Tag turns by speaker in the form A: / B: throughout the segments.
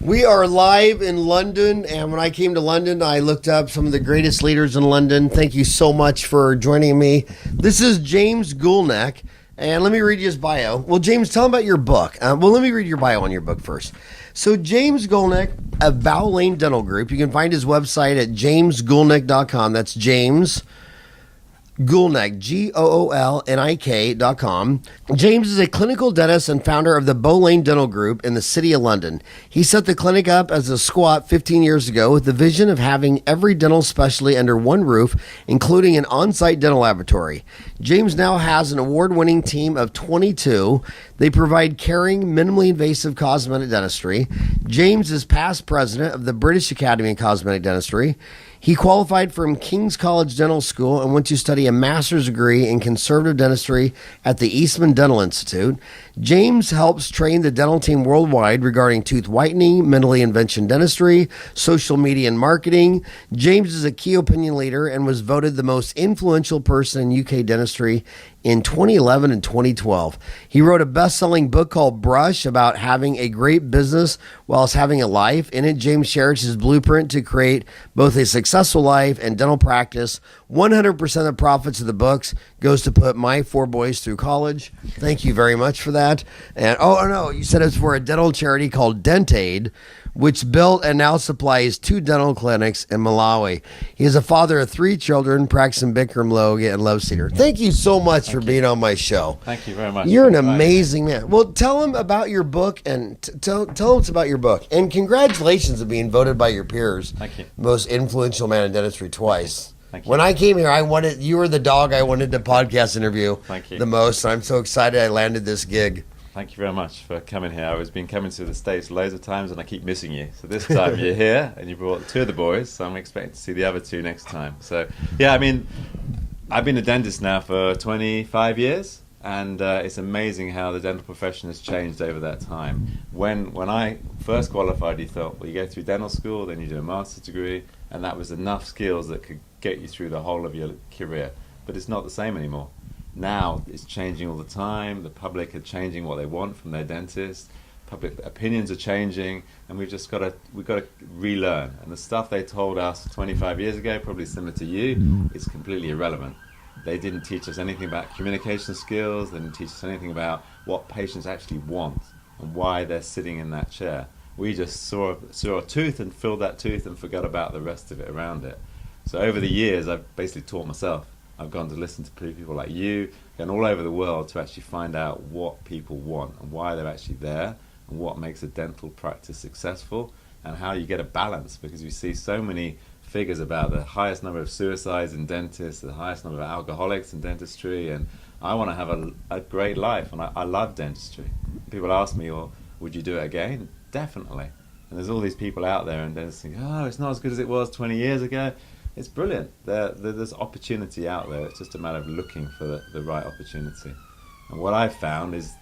A: We are live in London, and when I came to London, I looked up some of the greatest leaders in London. Thank you so much for joining me. This is James Goolnik, and let me read you his bio. Well, James, tell him about your book. Let me read your bio on your book first. So, James Goolnik of Bow Lane Dental Group. You can find his website at jamesgoolnik.com. That's James Goolnik, Goolnik.com. James is a clinical dentist and founder of the Bow Lane Dental Group in the City of London. He set the clinic up as a squat 15 years ago with the vision of having every dental specialty under one roof, including an on-site dental laboratory. James now has an award-winning team of 22. They provide caring, minimally invasive cosmetic dentistry. James is past president of the British Academy of Cosmetic Dentistry. He qualified from King's College Dental School and went to study a master's degree in conservative dentistry at the Eastman Dental Institute. James helps train the dental team worldwide regarding tooth whitening, minimally invasive dentistry, social media, and marketing. James is a key opinion leader and was voted the most influential person in UK dentistry in 2011 and 2012. He wrote a best-selling book called Brush about having a great business whilst having a life. In it, James shares his blueprint to create both a successful life and dental practice. 100% of the profits of the books goes to put my 4 boys through college. Thank you very much for that. And you said it's for a dental charity called Dentaid, which built and now supplies 2 dental clinics in Malawi. He is a father of 3 children, practicing Bikram Loga and Love Cedar. Thank you so much for being on my show.
B: Thank you very much.
A: You're an amazing man. Well, tell him about your book and tell us about your book. And congratulations on being voted by your peers.
B: Thank you.
A: Most influential man in dentistry twice.
B: Thank you.
A: When I came here, you were the dog I wanted to podcast interview
B: Thank you.
A: the most. I'm so excited I landed this gig.
B: Thank you very much for coming here. I've been coming to the States loads of times and I keep missing you. So this time you're here and you brought 2 of the boys, so I'm expecting to see the other 2 next time. So yeah, I mean, I've been a dentist now for 25 years and it's amazing how the dental profession has changed over that time. When I first qualified, you thought, well, you go through dental school, then you do a master's degree, and that was enough skills that could get you through the whole of your career. But it's not the same anymore. Now it's changing all the time. The public are changing what they want from their dentist. Public opinions are changing, and we've got to relearn. And the stuff they told us 25 years ago, probably similar to you, is completely irrelevant. They didn't teach us anything about communication skills. They didn't teach us anything about what patients actually want and why they're sitting in that chair. We just saw a tooth and filled that tooth and forgot about the rest of it around it. So over the years, I've basically taught myself. I've gone to listen to people like you, gone all over the world to actually find out what people want and why they're actually there and what makes a dental practice successful and how you get a balance, because we see so many figures about the highest number of suicides in dentists, the highest number of alcoholics in dentistry, and I want to have a great life, and I love dentistry. People ask me, well, would you do it again? Definitely. And there's all these people out there and dentistry, oh, it's not as good as it was 20 years ago. It's brilliant. There's opportunity out there. It's just a matter of looking for the right opportunity. And what I've found is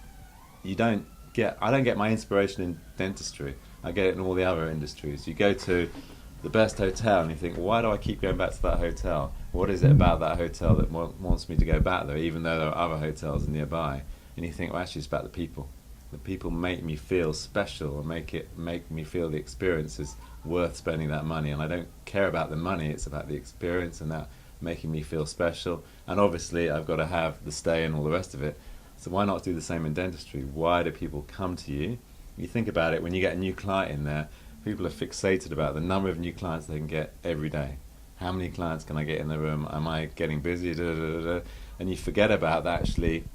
B: I don't get my inspiration in dentistry. I get it in all the other industries. You go to the best hotel and you think, why do I keep going back to that hotel? What is it about that hotel that wants me to go back there, even though there are other hotels nearby? And you think, well, actually, it's about the people. The people make me feel special and make me feel the experience is worth spending that money. And I don't care about the money, it's about the experience and that making me feel special. And obviously I've got to have the stay and all the rest of it. So why not do the same in dentistry? Why do people come to you? You think about it, when you get a new client in there, people are fixated about the number of new clients they can get every day. How many clients can I get in the room? Am I getting busy? And you forget about that actually.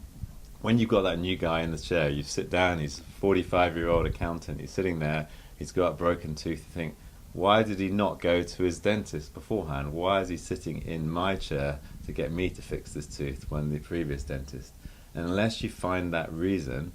B: When you've got that new guy in the chair, you sit down, he's a 45-year-old accountant, he's sitting there, he's got a broken tooth, you think, why did he not go to his dentist beforehand? Why is he sitting in my chair to get me to fix this tooth when the previous dentist? And unless you find that reason,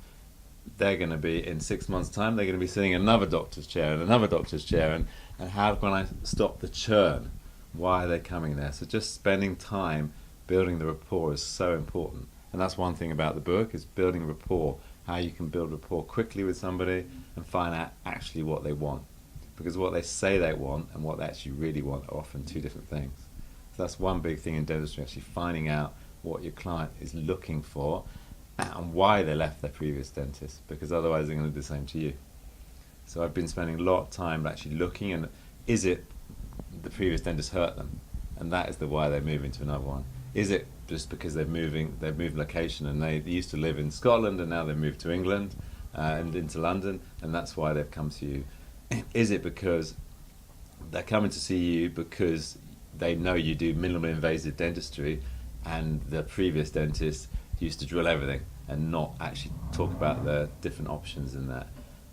B: they're going to be, in 6 months' time, they're going to be sitting in another doctor's chair and another doctor's chair, and how can I stop the churn? Why are they coming there? So just spending time building the rapport is so important. And that's one thing about the book, is building rapport, how you can build rapport quickly with somebody and find out actually what they want. Because what they say they want and what they actually really want are often 2 different things. So that's one big thing in dentistry, actually finding out what your client is looking for and why they left their previous dentist, because otherwise they're going to do the same to you. So I've been spending a lot of time actually looking, and is it the previous dentist hurt them, and that is the why they're moving to another one. Is it just because they've moved location, and they used to live in Scotland and now they've moved to England and into London, and that's why they've come to you? Is it because they're coming to see you because they know you do minimally invasive dentistry, and the previous dentist used to drill everything and not actually talk about the different options in that?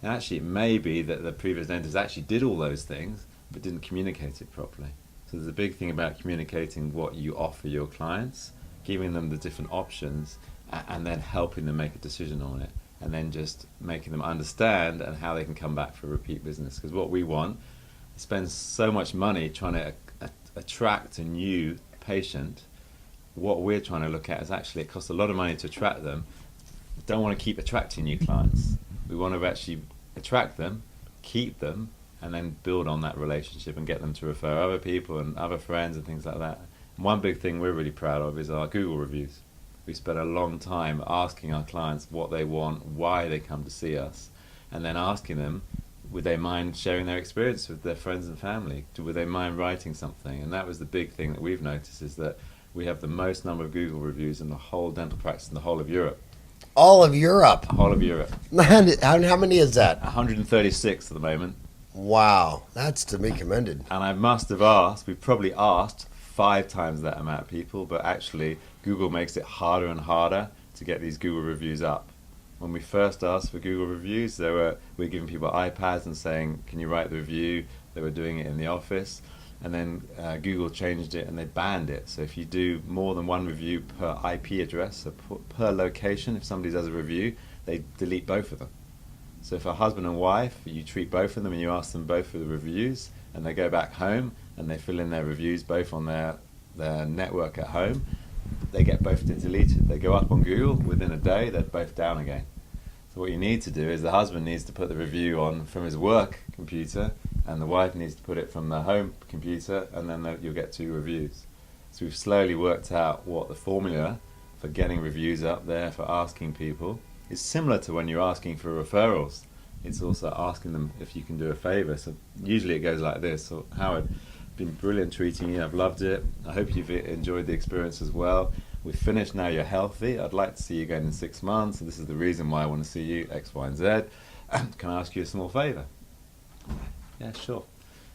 B: And actually, it may be that the previous dentist actually did all those things but didn't communicate it properly. So there's a big thing about communicating what you offer your clients, giving them the different options, and then helping them make a decision on it, and then just making them understand and how they can come back for repeat business. Because what we want is spend so much money trying to attract a new patient. What we're trying to look at is actually it costs a lot of money to attract them. We don't want to keep attracting new clients. We want to actually attract them, keep them, and then build on that relationship and get them to refer other people and other friends and things like that. And one big thing we're really proud of is our Google reviews. We spent a long time asking our clients what they want, why they come to see us, and then asking them, would they mind sharing their experience with their friends and family? Would they mind writing something? And that was the big thing that we've noticed, is that we have the most number of Google reviews in the whole dental practice in the whole of Europe.
A: All of Europe?
B: The whole of Europe.
A: How many is that?
B: 136 at the moment.
A: Wow, that's to be commended.
B: And I must have asked, we've probably asked 5 times that amount of people, but actually Google makes it harder and harder to get these Google reviews up. When we first asked for Google reviews, we were giving people iPads and saying, can you write the review? They were doing it in the office. And then Google changed it and they banned it. So if you do more than one review per IP address, so per location, if somebody does a review, they delete both of them. So if a husband and wife, you treat both of them and you ask them both for the reviews, and they go back home and they fill in their reviews both on their network at home, they get both deleted. They go up on Google, within a day they're both down again. So what you need to do is the husband needs to put the review on from his work computer, and the wife needs to put it from the home computer, and then you'll get 2 reviews. So we've slowly worked out what the formula for getting reviews up there, for asking people. It's similar to when you're asking for referrals. It's also asking them if you can do a favour. So usually it goes like this. So Howard, been brilliant treating you. I've loved it. I hope you've enjoyed the experience as well. We've finished now. You're healthy. I'd like to see you again in 6 months. And this is the reason why I want to see you, X, Y, and Z. Can I ask you a small favour? Yeah, sure.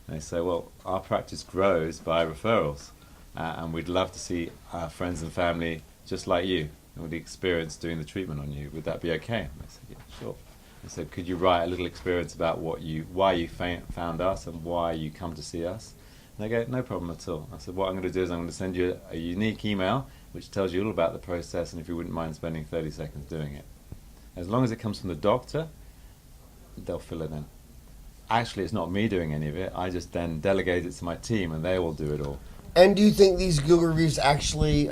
B: And they say, well, our practice grows by referrals. And we'd love to see our friends and family just like you, and with the experience doing the treatment on you. Would that be okay? And I said, yeah, sure. I said, could you write a little experience about why you found us and why you come to see us? And they go, no problem at all. I said, what I'm going to do is I'm going to send you a unique email which tells you all about the process, and if you wouldn't mind spending 30 seconds doing it. As long as it comes from the doctor, they'll fill it in. Actually, it's not me doing any of it. I just then delegate it to my team and they will do it all.
A: And do you think these Google reviews actually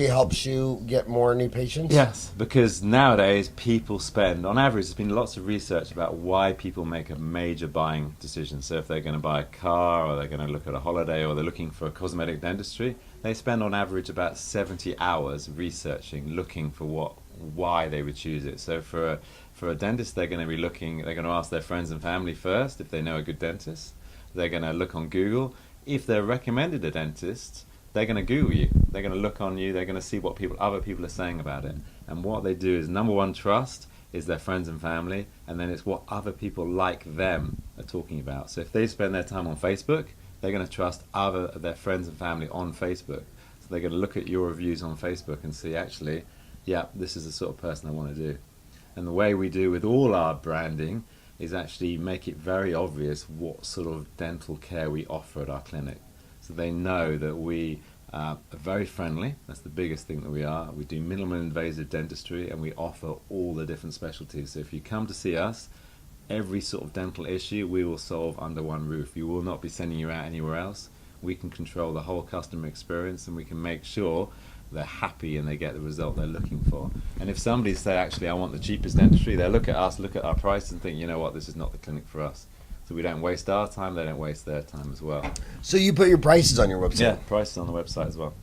A: helps you get more new patients?
B: Yes, because nowadays people spend, on average, there's been lots of research about why people make a major buying decision. So if they're going to buy a car, or they're going to look at a holiday, or they're looking for a cosmetic dentistry, they spend on average about 70 hours researching, looking for why they would choose it. So for a dentist, they're going to ask their friends and family first if they know a good dentist. They're going to look on Google. If they're recommended a dentist, they're going to Google you. They're going to look on you. They're going to see what other people are saying about it. And what they do is, number one, trust is their friends and family, and then it's what other people like them are talking about. So if they spend their time on Facebook, they're going to trust their friends and family on Facebook. So they're going to look at your reviews on Facebook and see, actually, yeah, this is the sort of person I want to do. And the way we do with all our branding is actually make it very obvious what sort of dental care we offer at our clinic. So they know that we are very friendly. That's the biggest thing that we are. We do minimally invasive dentistry, and we offer all the different specialties. So if you come to see us, every sort of dental issue we will solve under one roof. You will not be sending you out anywhere else. We can control the whole customer experience, and we can make sure they're happy and they get the result they're looking for. And if somebody say, actually, I want the cheapest dentistry, they'll look at us, look at our price, and think, you know what, this is not the clinic for us. So we don't waste our time, they don't waste their time as well.
A: So you put your prices on your website?
B: Yeah, prices on the website as well.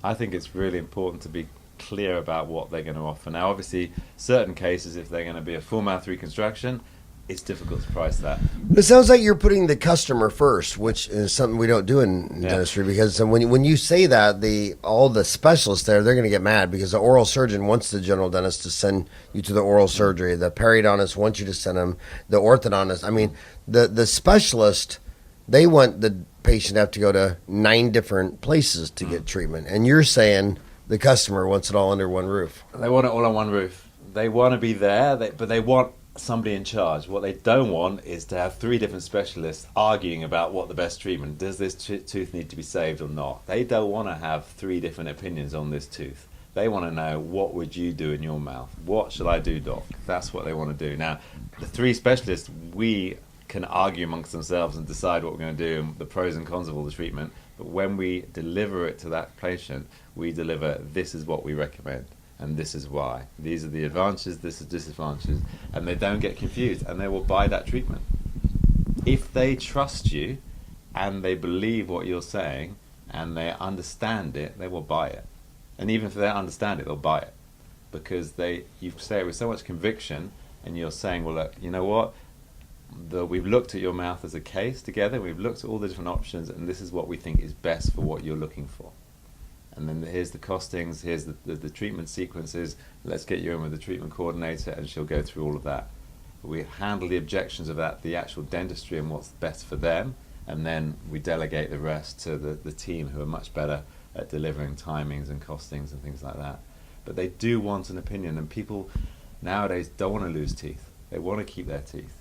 B: I think it's really important to be clear about what they're going to offer. Now, obviously, certain cases, if they're going to be a full mouth reconstruction, it's difficult to price that.
A: It sounds like you're putting the customer first, which is something we don't do in dentistry, because when you say that, all the specialists there, they're going to get mad, because the oral surgeon wants the general dentist to send you to the oral surgery. The periodontist wants you to send them. The orthodontist. I mean, the specialist, they want the patient to have to go to 9 different places to get treatment. And you're saying the customer wants it all under one roof.
B: They want it all on one roof. They want to be there, but they want somebody in charge. What they don't want is to have 3 different specialists arguing about what the best treatment. Does this tooth need to be saved or not? They don't want to have 3 different opinions on this tooth. They want to know, what would you do in your mouth? What should I do, doc? That's what they want to do. Now, the 3 specialists, we can argue amongst themselves and decide what we're going to do and the pros and cons of all the treatment. But when we deliver it to that patient, we deliver, this is what we recommend. And this is why. These are the advantages, this is disadvantages, and they don't get confused, and they will buy that treatment. If they trust you, and they believe what you're saying, and they understand it, they will buy it. And even if they don't understand it, they'll buy it. Because you say it with so much conviction, and you're saying, well, look, you know what? We've looked at your mouth as a case together, we've looked at all the different options, and this is what we think is best for what you're looking for. And then here's the costings, here's the treatment sequences, let's get you in with the treatment coordinator and she'll go through all of that. We handle the objections of that, the actual dentistry and what's best for them, and then we delegate the rest to the team who are much better at delivering timings and costings and things like that. But they do want an opinion, and people nowadays don't want to lose teeth. They want to keep their teeth.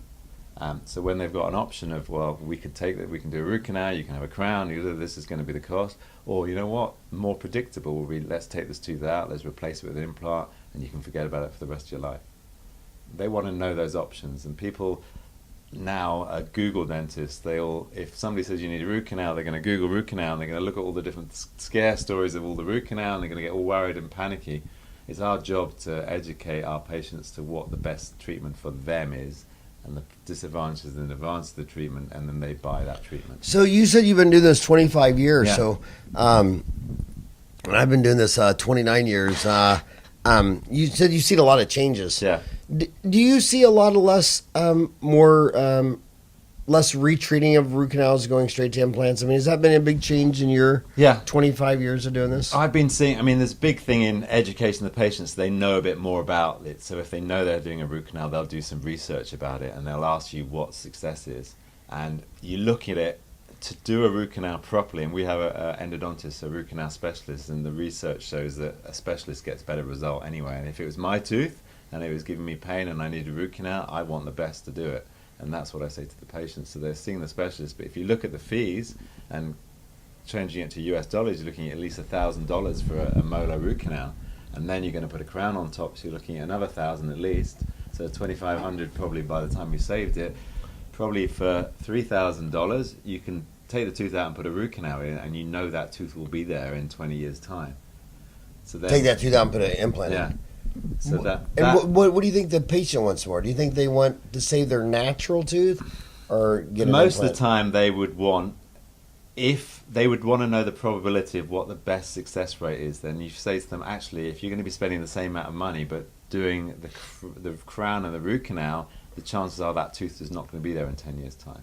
B: So when they've got an option of, well, we could take that, we can do a root canal, you can have a crown, either this is going to be the cost, or you know what, more predictable will be, let's take this tooth out, let's replace it with an implant, and you can forget about it for the rest of your life. They want to know those options, and people now Google dentists. If somebody says you need a root canal, they're going to Google root canal, and they're going to look at all the different scare stories of all the root canal, and they're going to get all worried and panicky. It's our job to educate our patients to what the best treatment for them is, and the disadvantages and advantages of the treatment, and then they buy that treatment.
A: So you said you've been doing this 25 years.
B: Yeah.
A: So, and I've been doing this 29 years. You said you've seen a lot of changes.
B: Yeah.
A: Do you see a lot of less retreating of root canals going straight to implants? I mean, has that been a big change in your 25 years of doing this?
B: I've been seeing, there's a big thing in education of the patients. They know a bit more about it. So if they know they're doing a root canal, they'll do some research about it, and they'll ask you what success is. And you look at it, to do a root canal properly, and we have an endodontist, a root canal specialist, and the research shows that a specialist gets better result anyway. And if it was my tooth, and it was giving me pain and I needed a root canal, I want the best to do it. And that's what I say to the patients. So they're seeing the specialist. But if you look at the fees and changing it to US dollars, you're looking at least $1,000 for a molar root canal. And then you're going to put a crown on top, so you're looking at another $1,000 at least. So $2,500 probably by the time you saved it. Probably for $3,000, you can take the tooth out and put a root canal in, and you know that tooth will be there in 20 years' time. So then,
A: take that tooth out and put an implant in.
B: Yeah. So
A: And what do you think the patient wants more? Do you think they want to save their natural tooth, or get an
B: most
A: implant?
B: of the time they would want, if they would want to know the probability of what the best success rate is, then you say to them, actually, if you're going to be spending the same amount of money but doing the crown and the root canal, the chances are that tooth is not going to be there in 10 years' time.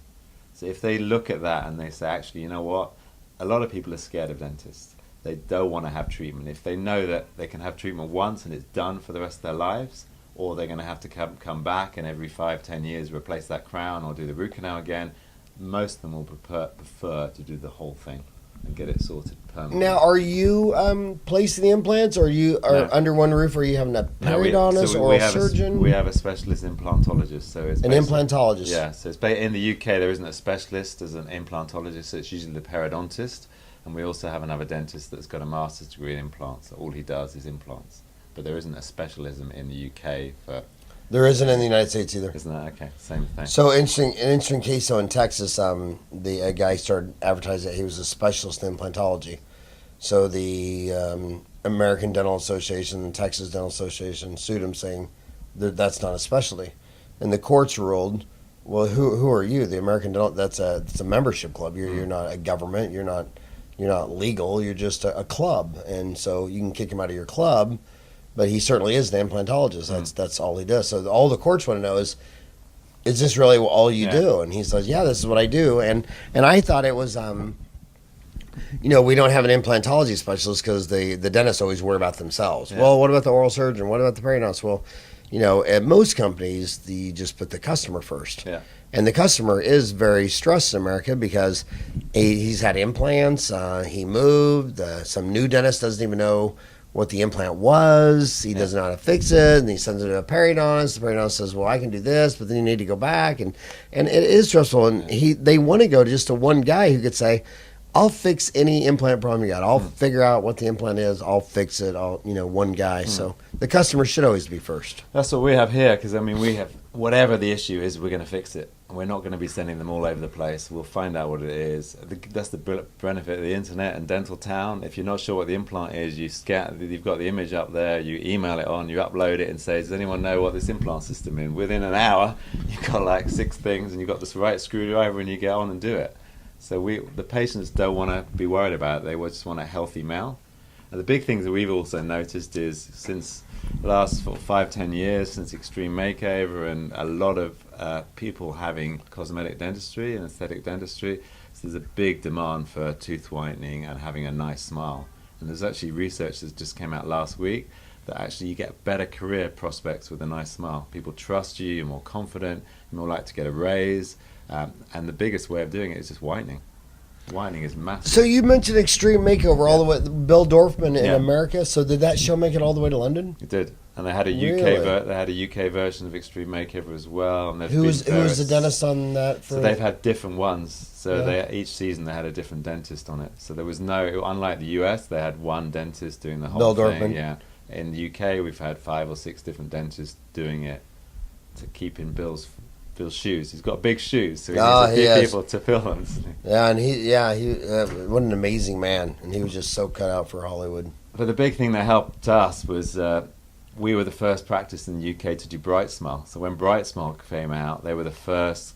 B: So if they look at that and they say, actually, you know what, a lot of people are scared of dentists. They don't want to have treatment. If they know that they can have treatment once and it's done for the rest of their lives, or they're going to have to come back and every 5-10 years replace that crown or do the root canal again, most of them will prefer to do the whole thing and get it sorted permanently.
A: Now, are you placing the implants, or you are under one roof, or are you having a periodontist or a surgeon?
B: We have a specialist implantologist. So it's
A: an implantologist.
B: Yeah, so it's in the UK there isn't a specialist as an implantologist, so it's usually the periodontist. And we also have another dentist that's got a master's degree in implants. So all he does is implants. But there isn't a specialism in the UK for...
A: There isn't in the United States either.
B: Isn't that okay? Same thing.
A: So an interesting case though in Texas. A guy started advertising that he was a specialist in implantology. So the American Dental Association and Texas Dental Association sued him, saying that's not a specialty. And the courts ruled, well, who are you? The American Dental, it's a membership club. You're not a government. You're not legal. You're just a club, and so you can kick him out of your club. But he certainly is an implantologist. That's all he does. So all the courts want to know is, is this really all you
B: Yeah.
A: do? And he says, yeah, this is what I do. And I thought it was, we don't have an implantology specialist because the dentists always worry about themselves.
B: Yeah.
A: Well, what about the oral surgeon? What about the periodontist? Well, at most companies, you just put the customer first.
B: Yeah.
A: And the customer is very stressed in America because he's had implants, he moved, some new dentist doesn't even know what the implant was, he doesn't know how to fix it, and he sends it to a periodontist. The periodontist says, well, I can do this, but then you need to go back, and it is stressful. And they want to go just to one guy who could say, I'll fix any implant problem you got. I'll figure out what the implant is. I'll fix it. One guy. So the customer should always be first.
B: That's what we have here, because we have whatever the issue is, we're going to fix it. We're not going to be sending them all over the place. We'll find out what it is. That's the benefit of the internet and Dental Town. If you're not sure what the implant is, you've got the image up there, you email it on, you upload it and say, does anyone know what this implant system is? Within an hour, you've got like 6 things and you've got this right screwdriver and you get on and do it. So the patients don't want to be worried about it. They just want a healthy mouth. And the big things that we've also noticed is since the last 5-10 years, since Extreme Makeover and a lot of people having cosmetic dentistry and aesthetic dentistry, so there's a big demand for tooth whitening and having a nice smile. And there's actually research that just came out last week that actually you get better career prospects with a nice smile. People trust you, you're more confident, you're more likely to get a raise. And the biggest way of doing it is just whitening. Whitening is massive.
A: So you mentioned Extreme Makeover all the way, Bill Dorfman in
B: Yeah.
A: America. So did that show make it all the way to London?
B: It did, and they had a UK version of Extreme Makeover as well. And
A: Who was the dentist on that?
B: So they've had different ones. So each season they had a different dentist on it. So there was unlike the US, they had one dentist doing the whole
A: Bill
B: thing.
A: Dorfman.
B: Yeah. In the UK, we've had 5 or 6 different dentists doing it to keep in Bill's shoes. He's got big shoes, so he needs a few people to fill them.
A: Yeah, and he what an amazing man, and he was just so cut out for Hollywood.
B: But the big thing that helped us was we were the first practice in the UK to do Bright Smile. So when Bright Smile came out, they were the first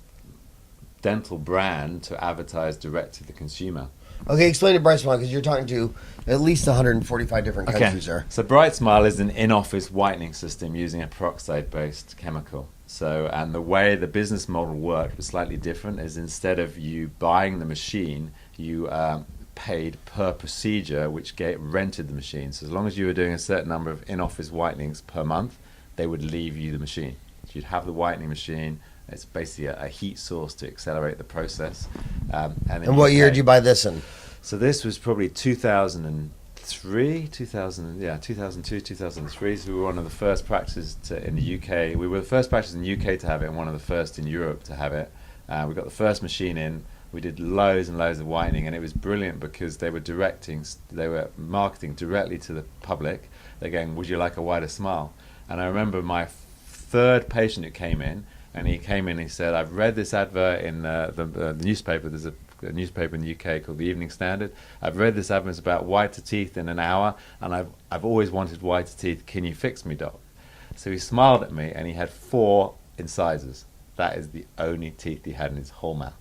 B: dental brand to advertise direct to the consumer.
A: Okay, explain to Bright Smile, because you're talking to at least 145 different countries there.
B: So Bright Smile is an in-office whitening system using a peroxide-based chemical. So, and the way the business model worked was slightly different, is instead of you buying the machine, you paid per procedure, which rented the machine. So as long as you were doing a certain number of in-office whitenings per month, they would leave you the machine. So you'd have the whitening machine. It's basically a heat source to accelerate the process.
A: And what year did you buy this in?
B: So this was probably 2002, 2003. So we were one of the first practices in the UK. We were the first practice in the UK to have it and one of the first in Europe to have it. We got the first machine in. We did loads and loads of whitening, and it was brilliant because they were marketing directly to the public. They're going, would you like a wider smile? And I remember my third patient who came in, and he came in and he said, I've read this advert in the newspaper. There's a newspaper in the UK called the Evening Standard. I've read this advert. It's about whiter teeth in an hour, and I've always wanted whiter teeth. Can you fix me, doc? So he smiled at me, and he had 4 incisors. That is the only teeth he had in his whole mouth.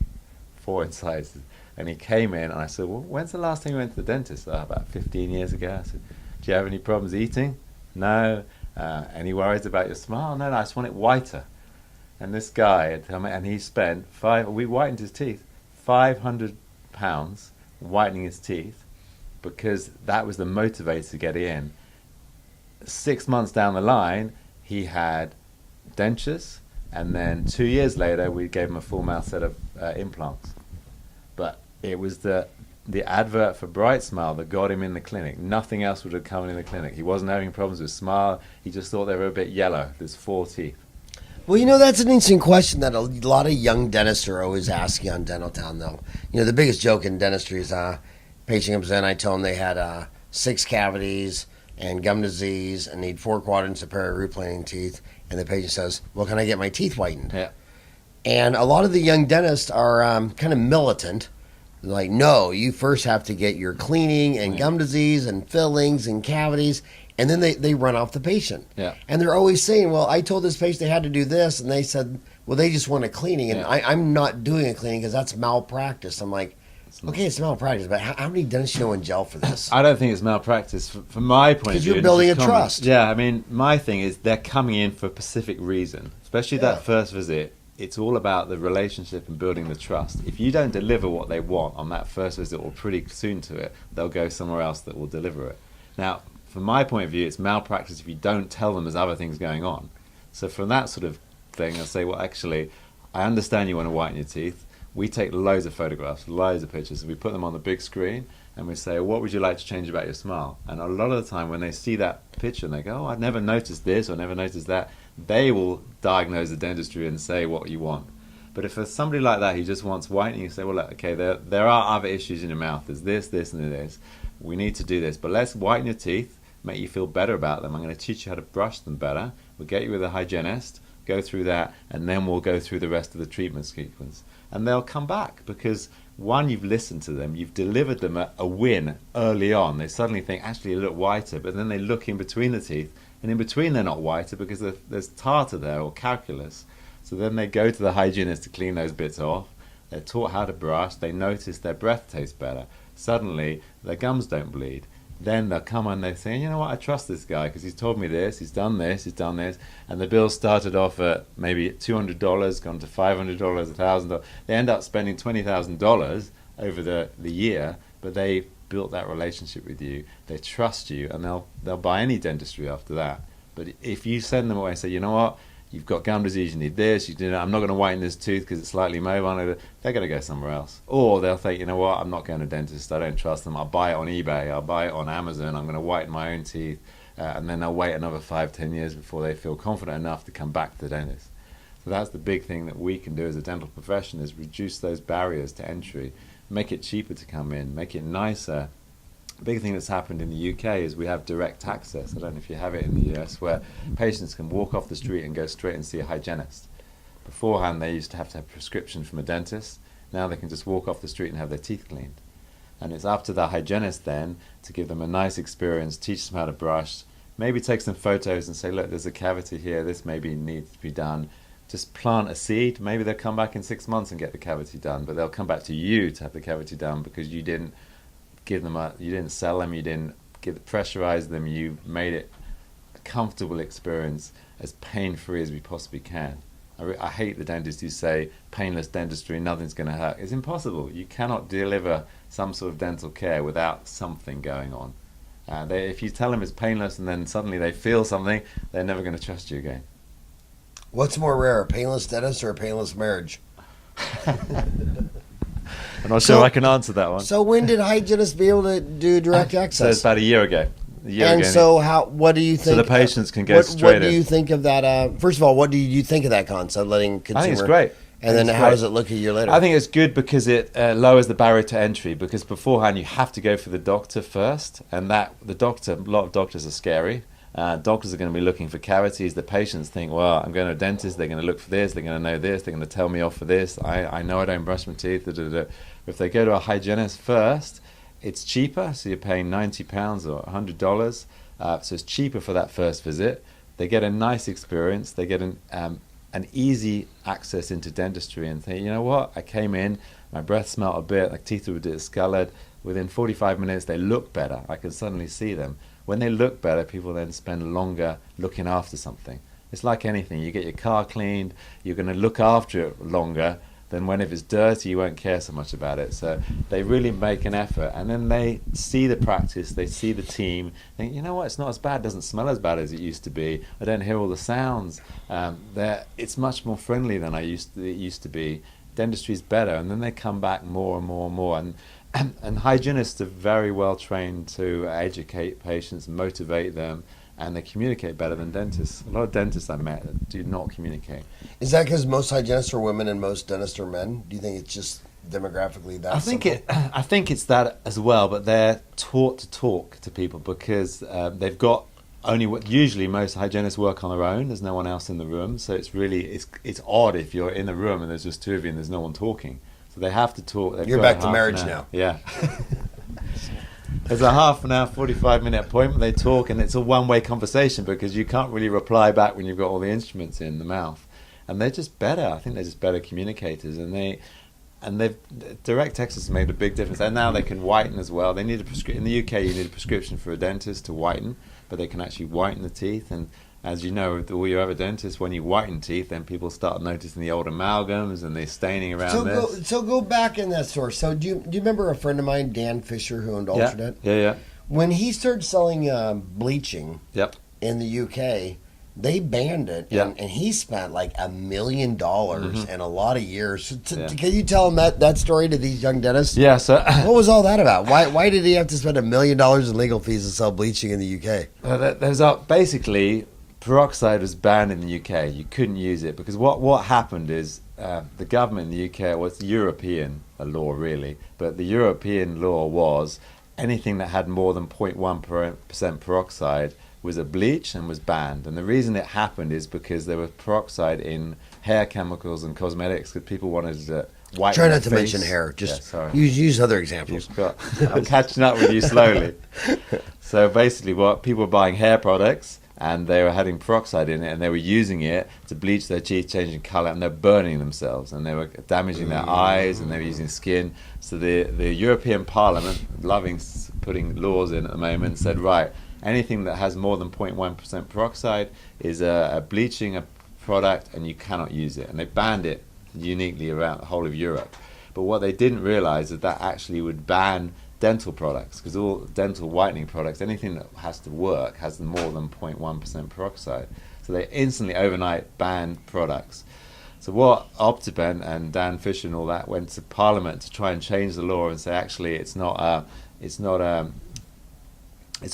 B: 4 incisors. And he came in, and I said, well, when's the last time you went to the dentist? About 15 years ago. I said, do you have any problems eating? No. Any worries about your smile? No, I just want it whiter. And this guy had come in, and he spent we whitened his teeth, £500 whitening his teeth, because that was the motivator to get in. 6 months down the line, he had dentures, and then 2 years later, we gave him a full mouth set of implants. But it was the advert for Bright Smile that got him in the clinic. Nothing else would have come in the clinic. He wasn't having problems with smile. He just thought they were a bit yellow. There's 4 teeth.
A: Well, that's an interesting question that a lot of young dentists are always asking on Dental Town, though. The biggest joke in dentistry is patient comes in, I tell them they had 6 cavities and gum disease and need 4 quadrants of root planing teeth, and the patient says, well, can I get my teeth whitened?
B: Yeah.
A: And a lot of the young dentists are kind of militant. Like, no, you first have to get your cleaning and gum disease and fillings and cavities, and then they run off the patient.
B: Yeah.
A: And they're always saying, well, I told this patient they had to do this, and they said, well, they just want a cleaning, and I'm not doing a cleaning because that's malpractice. I'm like, okay, it's malpractice, but how many dentists you know in jail for this?
B: I don't think it's malpractice from my point of view.
A: Because you're building a trust.
B: Yeah, my thing is they're coming in for a specific reason, especially that first visit. it's all about the relationship and building the trust. If you don't deliver what they want on that first visit or pretty soon to it, they'll go somewhere else that will deliver it. Now, from my point of view, it's malpractice if you don't tell them there's other things going on. So from that sort of thing, I say, well, actually, I understand you want to whiten your teeth. We take loads of photographs, loads of pictures, and we put them on the big screen, and we say, what would you like to change about your smile? And a lot of the time when they see that picture and they go, oh, I've never noticed this or never noticed that, they will diagnose the dentistry and say what you want. But if there's somebody like that who just wants whitening, you say, well, look, okay, there are other issues in your mouth. There's this, and this. We need to do this, but let's whiten your teeth, make you feel better about them. I'm going to teach you how to brush them better. We'll get you with a hygienist, go through that, and then we'll go through the rest of the treatment sequence. And they'll come back because, one, you've listened to them, you've delivered them a win early on. They suddenly think, actually, you look whiter, but then they look in between the teeth, and in between they're not whiter because there's tartar there or calculus. So then they go to the hygienist to clean those bits off. They're taught how to brush. They notice their breath tastes better. Suddenly, their gums don't bleed. Then they'll come and they say, you know what, I trust this guy because he's told me this, he's done this, and the bill started off at maybe $200, gone to $500, $1,000. They end up spending $20,000 over the year, but they built that relationship with you. They trust you, and they'll buy any dentistry after that. But if you send them away and say, you know what, you've got gum disease, you need this, I'm not going to whiten this tooth because it's slightly mobile, they're going to go somewhere else. Or they'll think, you know what, I'm not going to dentist, I don't trust them, I'll buy it on eBay, I'll buy it on Amazon, I'm going to whiten my own teeth, and then they'll wait another 5-10 years before they feel confident enough to come back to the dentist. So that's the big thing that we can do as a dental profession, is reduce those barriers to entry, make it cheaper to come in, make it nicer. The big thing that's happened in the UK is we have direct access. I don't know if you have it in the US, where patients can walk off the street and go straight and see a hygienist. Beforehand, they used to have prescription from a dentist. Now they can just walk off the street and have their teeth cleaned. And it's up to the hygienist then to give them a nice experience, teach them how to brush, maybe take some photos and say, look, there's a cavity here, this maybe needs to be done. Just plant a seed. Maybe they'll come back in 6 months and get the cavity done, but they'll come back to you to have the cavity done because you didn't give them you didn't sell them, you didn't pressurize them, you made it a comfortable experience, as pain-free as we possibly can. I hate the dentists who say painless dentistry, nothing's going to hurt. It's impossible. You cannot deliver some sort of dental care without something going on. If you tell them it's painless and then suddenly they feel something, they're never going to trust you again.
A: What's more rare, a painless dentist or a painless marriage?
B: I'm not sure I can answer that one.
A: So when did hygienists be able to do direct access?
B: So it's about a year ago.
A: What do you think?
B: So the patients can go straight in.
A: What do you think of that? First of all, what do you think of that concept, letting consumer?
B: I think it's great.
A: And then how does it look a year later?
B: I think it's good because it lowers the barrier to entry, because beforehand you have to go for the doctor first, and a lot of doctors are scary. Doctors are going to be looking for cavities. The patients think, well, I'm going to a dentist, they're going to look for this, they're going to know this, they're going to tell me off for this. I know I don't brush my teeth. If they go to a hygienist first, it's cheaper, so you're paying £90 or $100. So it's cheaper for that first visit. They get a nice experience. They get an easy access into dentistry and think, you know what, I came in, my breath smelled a bit, my teeth were a bit discolored. Within 45 minutes, they look better. I can suddenly see them. When they look better, people then spend longer looking after something. It's like anything. You get your car cleaned, you're going to look after it longer than when if it's dirty, you won't care so much about it. So they really make an effort. And then they see the practice, they see the team, think, you know what, it's not as bad, it doesn't smell as bad as it used to be. I don't hear all the sounds. It's much more friendly than it used to be. Dentistry's better. And then they come back more and more and more. And hygienists are very well trained to educate patients, motivate them, and they communicate better than dentists. A lot of dentists I met do not communicate.
A: Is that because most hygienists are women and most dentists are men? Do you think it's just demographically that simple?
B: I think it's that as well, but they're taught to talk to people because they've got usually most hygienists work on their own. There's no one else in the room, so it's odd if you're in the room and there's just two of you and there's no one talking. So they have to talk.
A: You're back to marriage now.
B: Yeah. There's a half an hour, 45-minute appointment. They talk, and it's a one-way conversation because you can't really reply back when you've got all the instruments in the mouth. And they're just better. I think they're just better communicators, and direct access has made a big difference. And now they can whiten as well. They need in the UK, you need a prescription for a dentist to whiten, but they can actually whiten the teeth. And as you know, with all your other dentists, when you whiten teeth, then people start noticing the old amalgams and they're staining around this.
A: So go back in that store. So do you remember a friend of mine, Dan Fisher, who owned Ultradent?
B: Yeah.
A: When he started selling bleaching in the UK, they banned it, and he spent like $1 million in a lot of years. So can you tell him that story to these young dentists?
B: Yeah. So
A: what was all that about? Why did he have to spend $1 million in legal fees to sell bleaching in the UK?
B: There's basically peroxide was banned in the UK. You couldn't use it because what happened is the government in the UK, was European law really, but the European law was anything that had more than 0.1% peroxide was a bleach and was banned. And the reason it happened is because there was peroxide in hair chemicals and cosmetics because people wanted to whiten
A: Try
B: their
A: not to
B: face.
A: mention hair. Just
B: sorry.
A: use other examples.
B: I'm catching up with you slowly. So basically what people were buying hair products and they were having peroxide in it and they were using it to bleach their teeth, changing colour, and they're burning themselves and they were damaging their eyes and they were using skin. So the European Parliament, putting laws in at the moment, said, right, anything that has more than 0.1% peroxide is a bleaching product and you cannot use it. And they banned it uniquely around the whole of Europe. But what they didn't realise is that actually would ban dental products, because all dental whitening products, anything that has to work, has more than 0.1% peroxide. So they instantly overnight banned products. So what Optibent and Dan Fisher and all that went to Parliament to try and change the law and say actually it's a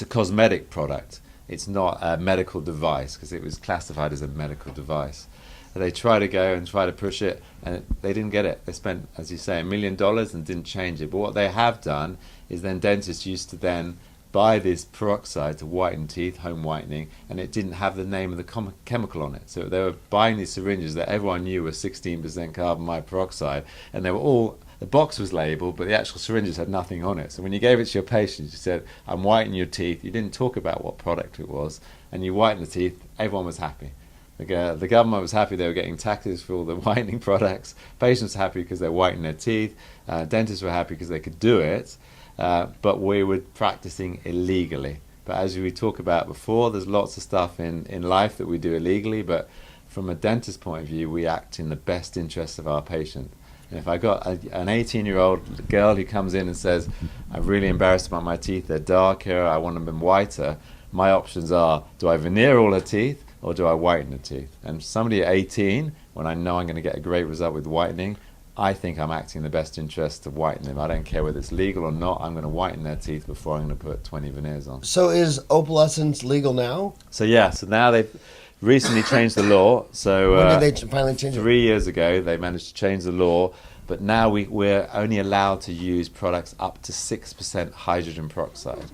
B: cosmetic product. It's not a medical device because it was classified as a medical device. So they tried to go and try to push it, and they didn't get it. They spent, as you say, $1 million and didn't change it. But what they have done is then dentists used to then buy this peroxide to whiten teeth, home whitening, and it didn't have the name of the chemical on it. So they were buying these syringes that everyone knew were 16% carbon peroxide, and they were all, the box was labelled, but the actual syringes had nothing on it. So when you gave it to your patients, you said, I'm whitening your teeth. You didn't talk about what product it was, and you whitened the teeth, everyone was happy. The government was happy they were getting taxes for all the whitening products. Patients were happy because they're whitening their teeth. Dentists were happy because they could do it. But we were practicing illegally. But as we talked about before, there's lots of stuff in life that we do illegally. But from a dentist's point of view, we act in the best interest of our patient. And if I got an 18-year-old girl who comes in and says, I'm really embarrassed about my teeth, they're darker, I want them whiter, my options are, do I veneer all her teeth or do I whiten the teeth? And somebody at 18, when I know I'm going to get a great result with whitening, I think I'm acting in the best interest to whiten them. I don't care whether it's legal or not. I'm going to whiten their teeth before I'm going to put 20 veneers on.
A: So is opalescence legal now?
B: So now they've recently changed the law. So
A: when did they finally change it?
B: 3 years ago, they managed to change the law. But now we're only allowed to use products up to 6% hydrogen peroxide.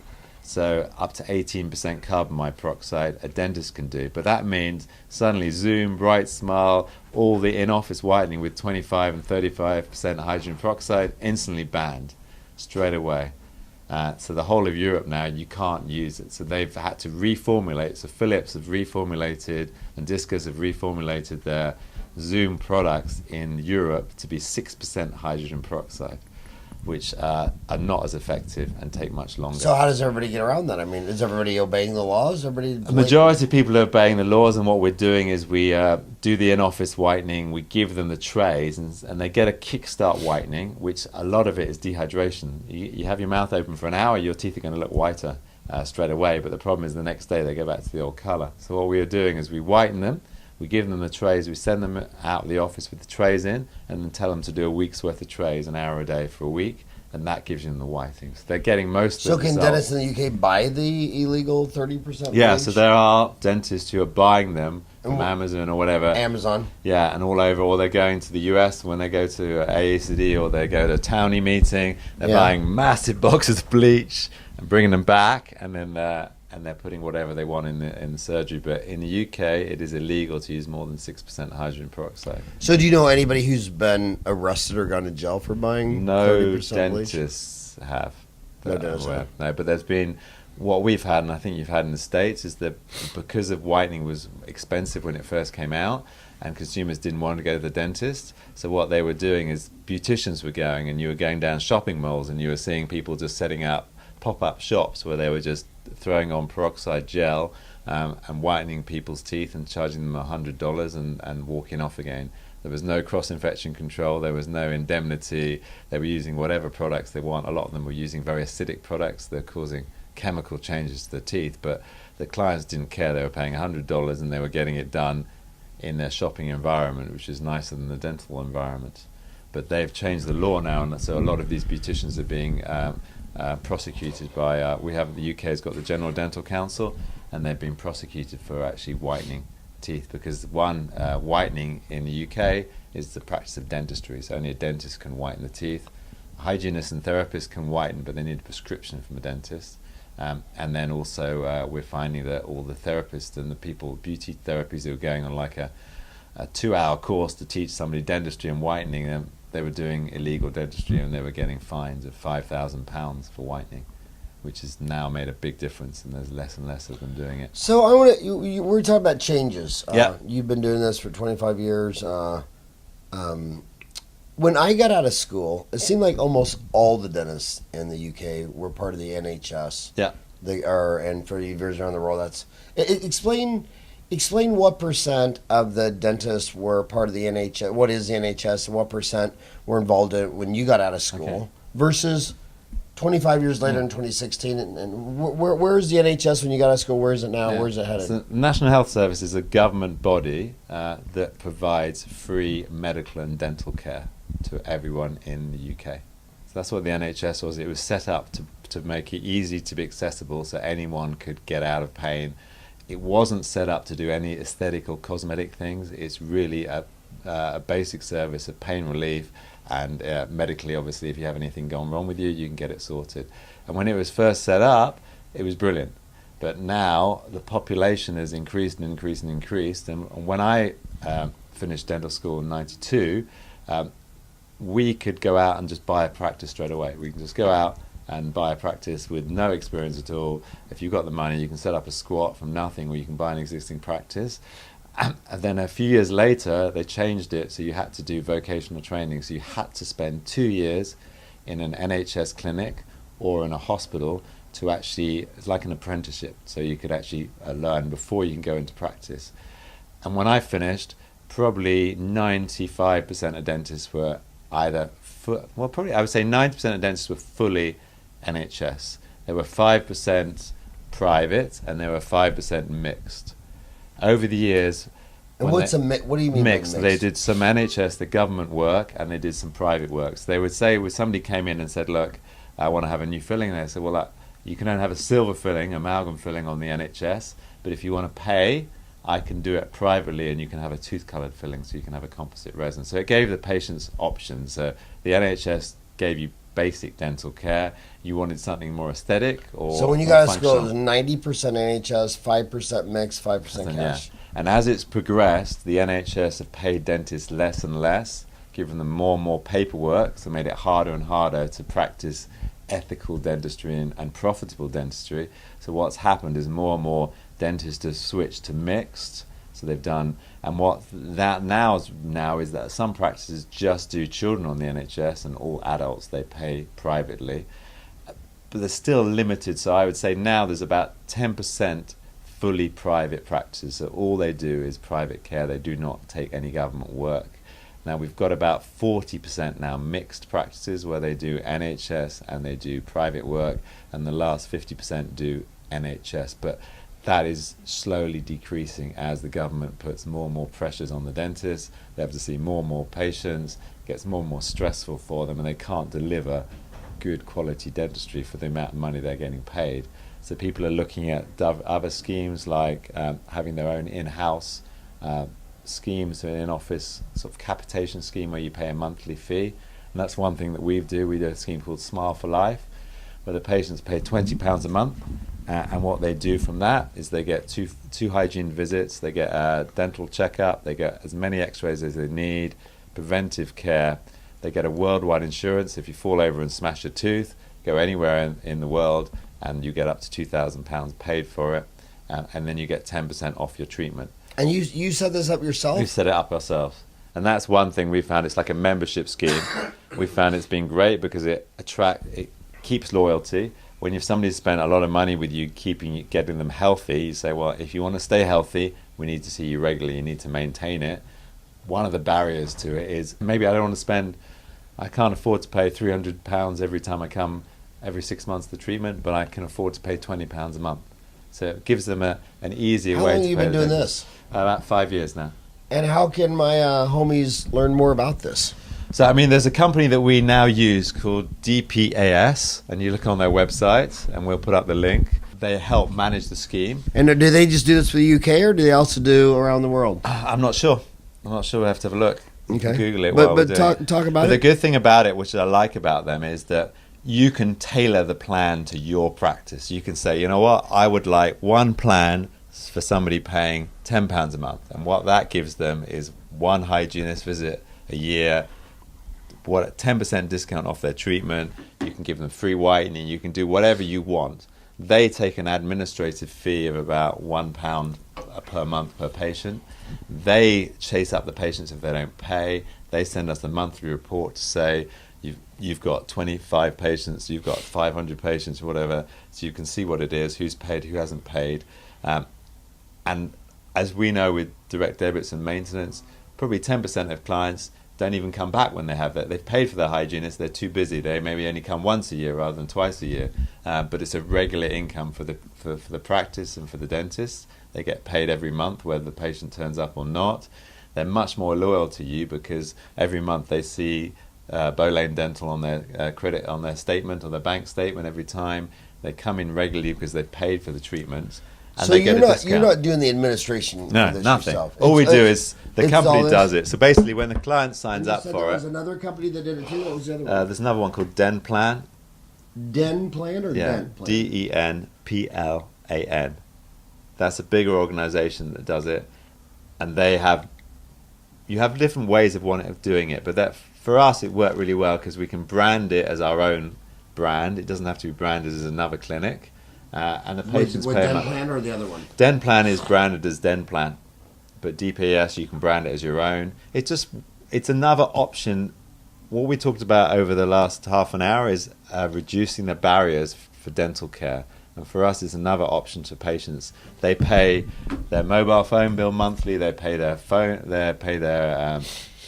B: So up to 18% carbon peroxide a dentist can do. But that means suddenly Zoom, Bright Smile, all the in-office whitening with 25 and 35% hydrogen peroxide instantly banned straight away. So the whole of Europe now, you can't use it. So they've had to reformulate. So Philips have reformulated and Discus have reformulated their Zoom products in Europe to be 6% hydrogen peroxide, which are not as effective and take much longer.
A: So how does everybody get around that? I mean, is everybody obeying the laws?
B: A majority of people are obeying the laws, and what we're doing is we do the in-office whitening, we give them the trays, and they get a kickstart whitening, which a lot of it is dehydration. You have your mouth open for an hour, your teeth are going to look whiter straight away, but the problem is the next day they go back to the old colour. So what we are doing is we whiten them, we give them the trays, we send them out of the office with the trays in, and then tell them to do a week's worth of trays, an hour a day for a week, and that gives them the whitening. So they're getting most of the
A: So can dentists in the UK buy the illegal 30%
B: Yeah,
A: bleach?
B: so there are dentists who are buying them from Amazon or whatever.
A: Amazon.
B: Yeah, and all over, or they're going to the US when they go to AACD or they go to a townie meeting, they're buying massive boxes of bleach and bringing them back, and then they're putting whatever they want in the surgery. But in the UK, it is illegal to use more than 6% hydrogen peroxide.
A: So do you know anybody who's been arrested or gone to jail for buying 30% bleach?
B: Dentists have.
A: No dentists have.
B: No, but there's been, what we've had, and I think you've had in the States, is that because of whitening was expensive when it first came out, and consumers didn't want to go to the dentist, so what they were doing is beauticians were going, and you were going down shopping malls, and you were seeing people just setting up pop-up shops where they were just throwing on peroxide gel and whitening people's teeth and charging them $100 and walking off again. There was no cross-infection control. There was no indemnity. They were using whatever products they want. A lot of them were using very acidic products. They're causing chemical changes to the teeth, but the clients didn't care. They were paying $100 and they were getting it done in their shopping environment, which is nicer than the dental environment. But they've changed the law now, and so a lot of these beauticians are being prosecuted by, the UK has got the General Dental Council, and they've been prosecuted for actually whitening teeth, because whitening in the UK is the practice of dentistry, so only a dentist can whiten the teeth. Hygienists and therapists can whiten, but they need a prescription from a dentist. And then also we're finding that all the therapists and the people, beauty therapies who are going on like a 2-hour course to teach somebody dentistry and whitening, they were doing illegal dentistry, and they were getting fines of £5,000 for whitening, which has now made a big difference, and there's less and less of them doing it.
A: So I want to. We're talking about changes.
B: Yeah.
A: You've been doing this for 25 years. When I got out of school, it seemed like almost all the dentists in the UK were part of the NHS.
B: Yeah.
A: They are, and for years around the world, that's. Explain what percent of the dentists were part of the NHS. What is the NHS, and what percent were involved in it when you got out of school versus 25 years later in 2016, and where's the NHS when you got out of school? Where is it now? Where's it headed?
B: So the National Health Service is a government body that provides free medical and dental care to everyone in the UK. So that's what the NHS was. It was set up to make it easy to be accessible, so anyone could get out of pain. It wasn't set up to do any aesthetic or cosmetic things. It's really a basic service of pain relief. And medically, obviously, if you have anything going wrong with you, you can get it sorted. And when it was first set up, it was brilliant. But now the population has increased and increased and increased. And when I finished dental school in '92, we could go out and just buy a practice straight away. We can just go out and buy a practice with no experience at all. If you've got the money, you can set up a squat from nothing, or you can buy an existing practice. And then a few years later, they changed it, so you had to do vocational training. So you had to spend 2 years in an NHS clinic or in a hospital to actually, it's like an apprenticeship, so you could actually learn before you can go into practice. And when I finished, probably 95% of dentists were either, probably I would say 90% of dentists were fully NHS. There were 5% private, and there were 5% mixed. Over the years,
A: and what do you mean
B: mixed?
A: by mixed?
B: They did some NHS, the government work, and they did some private work. So they would say, if somebody came in and said, "Look, I want to have a new filling," they said, "Well, you can only have a silver filling, amalgam filling on the NHS, but if you want to pay, I can do it privately, and you can have a tooth-coloured filling, so you can have a composite resin." So it gave the patients options. The NHS gave you basic dental care. You wanted something more aesthetic, or
A: so when you got out of school, it
B: functional.
A: was 90% NHS, 5% mixed, 5% cash.
B: Yeah. And as it's progressed, the NHS have paid dentists less and less, given them more and more paperwork, so made it harder and harder to practice ethical dentistry and profitable dentistry. So what's happened is more and more dentists have switched to mixed. So they've done, and what that now is that some practices just do children on the NHS, and all adults they pay privately. But they're still limited, so I would say now there's about 10% fully private practices. So all they do is private care. They do not take any government work. Now we've got about 40% now mixed practices where they do NHS and they do private work, and the last 50% do NHS. But that is slowly decreasing as the government puts more and more pressures on the dentists. They have to see more and more patients. It gets more and more stressful for them, and they can't deliver good quality dentistry for the amount of money they're getting paid. So people are looking at other schemes like having their own in-house schemes, so an in-office sort of capitation scheme where you pay a monthly fee. And that's one thing that we do. We do a scheme called Smile for Life, where the patients pay £20 a month. And what they do from that is they get two hygiene visits, they get a dental checkup, they get as many x-rays as they need, preventive care, they get a worldwide insurance. If you fall over and smash a tooth, go anywhere in the world and you get up to £2,000 paid for it, and then you get 10% off your treatment.
A: And you set this up yourself?
B: We set it up ourselves. And that's one thing we found. It's like a membership scheme. We found it's been great because it keeps loyalty. when if somebody's spent a lot of money with you getting them healthy, you say, well, if you want to stay healthy, we need to see you regularly, you need to maintain it. One of the barriers to it is maybe I can't afford to pay £300 every time I come every 6 months to treatment, but I can afford to pay £20 a month. So it gives them an easier way to pay.
A: How long have you been doing this?
B: About 5 years now.
A: And how can my homies learn more about this?
B: So, I mean, there's a company that we now use called DPAS, and you look on their website, and we'll put up the link. They help manage the scheme.
A: And do they just do this for the UK, or do they also do around the world?
B: I'm not sure. We'll have to have a look.
A: Okay.
B: Google it.
A: But talk about it.
B: The good thing about it, which I like about them, is that you can tailor the plan to your practice. You can say, you know what, I would like one plan for somebody paying £10 a month, and what that gives them is one hygienist visit a year, 10% discount off their treatment. You can give them free whitening. You can do whatever you want. They take an administrative fee of about £1 per month per patient. They chase up the patients if they don't pay. They send us a monthly report to say you've got 25 patients, you've got 500 patients, whatever. So you can see what it is, who's paid, who hasn't paid. And as we know with direct debits and maintenance, probably 10% of clients don't even come back when they have that. They've paid for their hygienist, they're too busy. They maybe only come once a year rather than twice a year. But it's a regular income for the practice and for the dentist. They get paid every month whether the patient turns up or not. They're much more loyal to you because every month they see Bowlane Dental on their credit, on their statement, on their bank statement every time. They come in regularly because they've paid for the treatments. And
A: so
B: they get a discount.
A: You're not doing the administration
B: No,
A: for this
B: nothing.
A: yourself.
B: All we do is the company does it. So basically when the client signs up for
A: there
B: it.
A: was another company that did it too. What was the other one?
B: There's another one called Denplan.
A: Denplan or Denplan?
B: DENPLAN. That's a bigger organization that does it. And you have different ways of doing it, but that for us it worked really well because we can brand it as our own brand. It doesn't have to be branded as another clinic. And the patients
A: with
B: pay
A: Denplan or the other one?
B: Denplan is branded as Denplan, but DPS you can brand it as your own. It's another option. What we talked about over the last half an hour is reducing the barriers for dental care, and for us it's another option to patients. They pay their mobile phone bill monthly. They pay their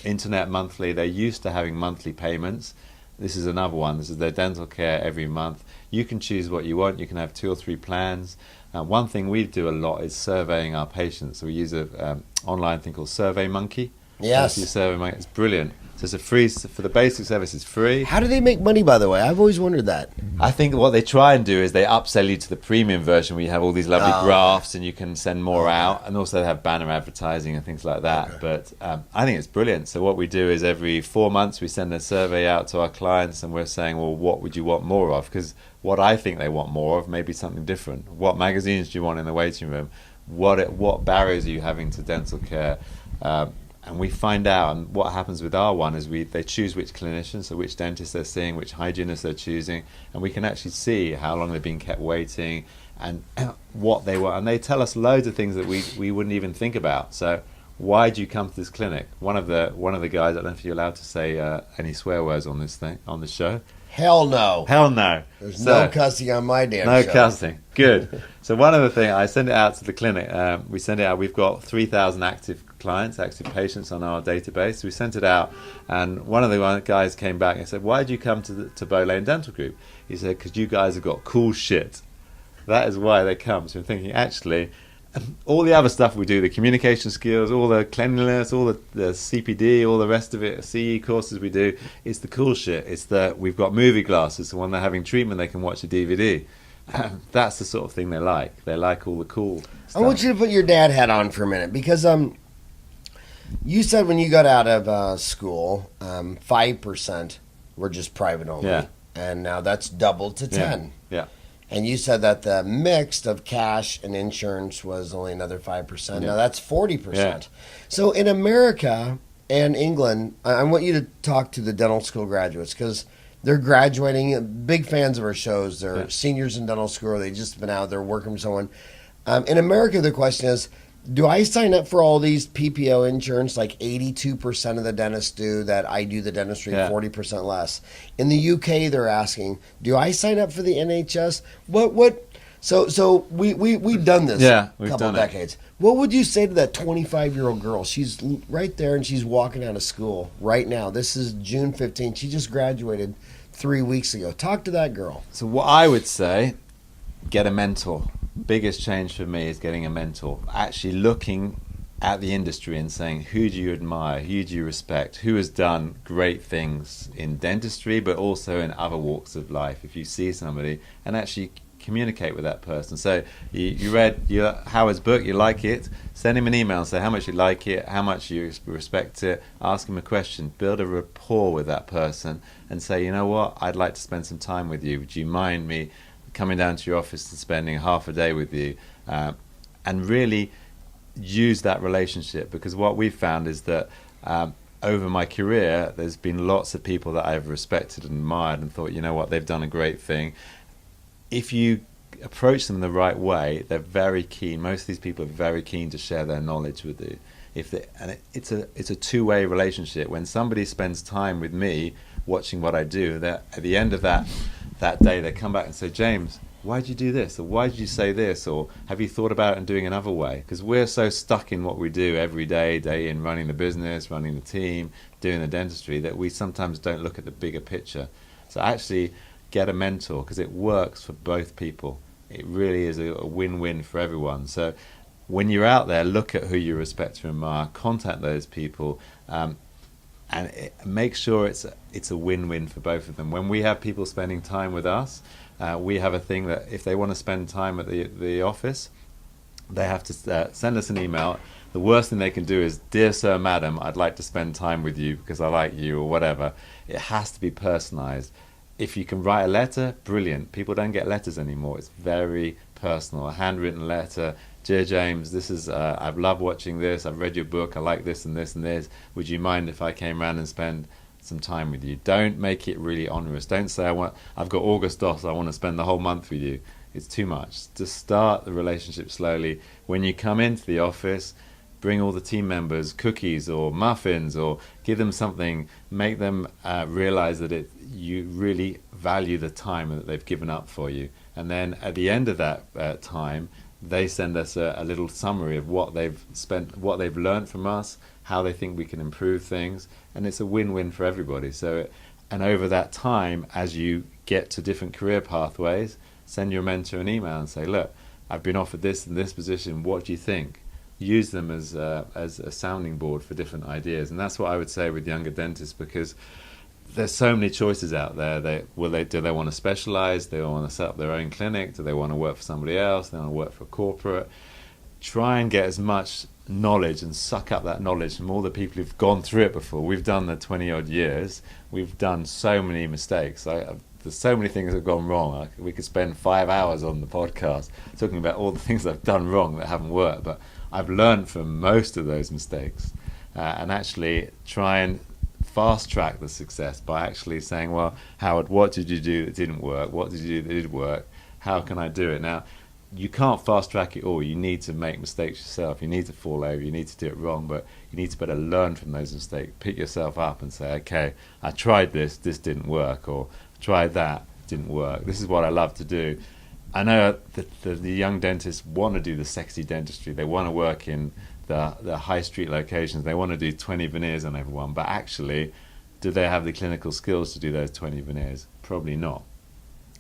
B: internet monthly. They're used to having monthly payments. This is another one. This is their dental care every month. You can choose what you want. You can have 2 or 3 plans. One thing we do a lot is surveying our patients. So we use an online thing called Survey Monkey.
A: Yes.
B: Survey Monkey. It's brilliant. So it's a free, for the basic service, it's free.
A: How do they make money, by the way? I've always wondered that.
B: I think what they try and do is they upsell you to the premium version where you have all these lovely graphs and you can send more out, and also they have banner advertising and things like that. But I think it's brilliant. So what we do is every 4 months we send a survey out to our clients and we're saying, well, what would you want more of? Because what I think they want more of may be something different. What magazines do you want in the waiting room? What barriers are you having to dental care? And we find out, and what happens with our one is they choose which clinician, so which dentist they're seeing, which hygienist they're choosing, and we can actually see how long they've been kept waiting and what they want. And they tell us loads of things that we wouldn't even think about. So why do you come to this clinic? One of the guys, I don't know if you're allowed to say any swear words on this show.
A: Hell no.
B: Hell no.
A: There's no cussing on my damn show.
B: No cussing. Good. So one of the things, I send it out to the clinic. We send it out. We've got 3,000 active patients on our database. We sent it out, and one of the guys came back and said, why did you come to Bowlane Dental Group? He said, because you guys have got cool shit. That is why they come. So I'm thinking, actually, all the other stuff we do, the communication skills, all the cleanliness, all the CPD, all the rest of it, CE courses we do, it's the cool shit. It's that we've got movie glasses, so when they're having treatment they can watch a DVD. That's the sort of thing they like. They like all the cool stuff.
A: I want you to put your dad hat on for a minute, because you said when you got out of school, 5% were just private only.
B: Yeah.
A: And now that's doubled to 10.
B: Yeah.
A: And you said that the mix of cash and insurance was only another 5%.
B: Yeah.
A: Now that's 40%.
B: Yeah.
A: So in America and England, I want you to talk to the dental school graduates, because they're graduating, big fans of our shows. They're seniors in dental school. They've just been out there working with someone. In America, the question is, Do I sign up for all these PPO insurance like 82% of the dentists do that I do the dentistry
B: Yeah.
A: 40% less? In the UK they're asking, do I sign up for the NHS? What so we've done this
B: Yeah,
A: a
B: we've
A: couple
B: done
A: of
B: it.
A: decades. What would you say to that 25-year-old girl? She's right there and she's walking out of school right now. This is June 15th. She just graduated 3 weeks ago. Talk to that girl.
B: So what I would say, get a mentor. Biggest change for me is getting a mentor. Actually looking at the industry and saying, who do you admire? Who do you respect? Who has done great things in dentistry, but also in other walks of life? If you see somebody, and actually communicate with that person. So you read Howard's book, you like it, send him an email and say how much you like it, how much you respect it, ask him a question, build a rapport with that person and say, you know what, I'd like to spend some time with you. Would you mind me coming down to your office and spending half a day with you? And really use that relationship, because what we've found is that over my career, there's been lots of people that I've respected and admired and thought, you know what, they've done a great thing. If you approach them the right way, they're very keen. Most of these people are very keen to share their knowledge with you. It's a two-way relationship. When somebody spends time with me watching what I do, that at the end of that day, they come back and say, James, why did you do this? Or why did you say this? Or have you thought about it and doing another way? Because we're so stuck in what we do every day, day in, running the business, running the team, doing the dentistry, that we sometimes don't look at the bigger picture. So actually get a mentor, because it works for both people. It really is a win-win for everyone. So when you're out there, look at who you respect and admire, contact those people, and make sure it's a win-win for both of them. When we have people spending time with us, we have a thing that if they want to spend time at the office, they have to send us an email. The worst thing they can do is, dear sir, madam, I'd like to spend time with you because I like you, or whatever. It has to be personalized. If you can write a letter, brilliant. People don't get letters anymore. It's very personal. A handwritten letter. Dear James, this is I've loved watching this. I've read your book. I like this and this and this. Would you mind if I came round and spend some time with you? Don't make it really onerous. Don't say I've got August off, so I want to spend the whole month with you. It's too much. Just start the relationship slowly. When you come into the office, bring all the team members cookies or muffins, or give them something. Make them realize that you really value the time that they've given up for you. And then at the end of that time, they send us a little summary of what they've spent, what they've learned from us, how they think we can improve things, and it's a win-win for everybody. So, and over that time, as you get to different career pathways, send your mentor an email and say, look, I've been offered this and this position, what do you think? Use them as a sounding board for different ideas. And that's what I would say with younger dentists, because there's so many choices out there. Do they want to specialize? Do they want to set up their own clinic? Do they want to work for somebody else? Do they want to work for a corporate? Try and get as much knowledge and suck up that knowledge from all the people who've gone through it before. We've done the 20 odd years. We've done so many mistakes. There's so many things that have gone wrong. We could spend 5 hours on the podcast talking about all the things I've done wrong that haven't worked, but I've learned from most of those mistakes, and actually try and fast track the success by actually saying, well, Howard, what did you do that didn't work? What did you do that did work? How can I do it? Now, you can't fast track it all. You need to make mistakes yourself. You need to fall over. You need to do it wrong, but you need to better learn from those mistakes. Pick yourself up and say, okay, I tried this didn't work, or tried that, didn't work. This is what I love to do. I know that the young dentists want to do the sexy dentistry. They want to work in the high street locations. They want to do 20 veneers on everyone, but actually, do they have the clinical skills to do those 20 veneers? Probably not.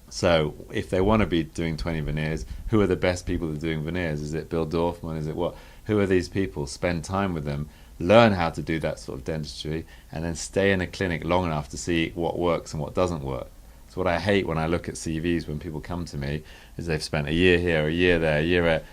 B: So if they want to be doing 20 veneers, who are the best people that are doing veneers? Is it Bill Dorfman? Is it what? Who are these people? Spend time with them, learn how to do that sort of dentistry, and then stay in a clinic long enough to see what works and what doesn't work. So what I hate when I look at CVs when people come to me is they've spent a year here, a year there, a year at.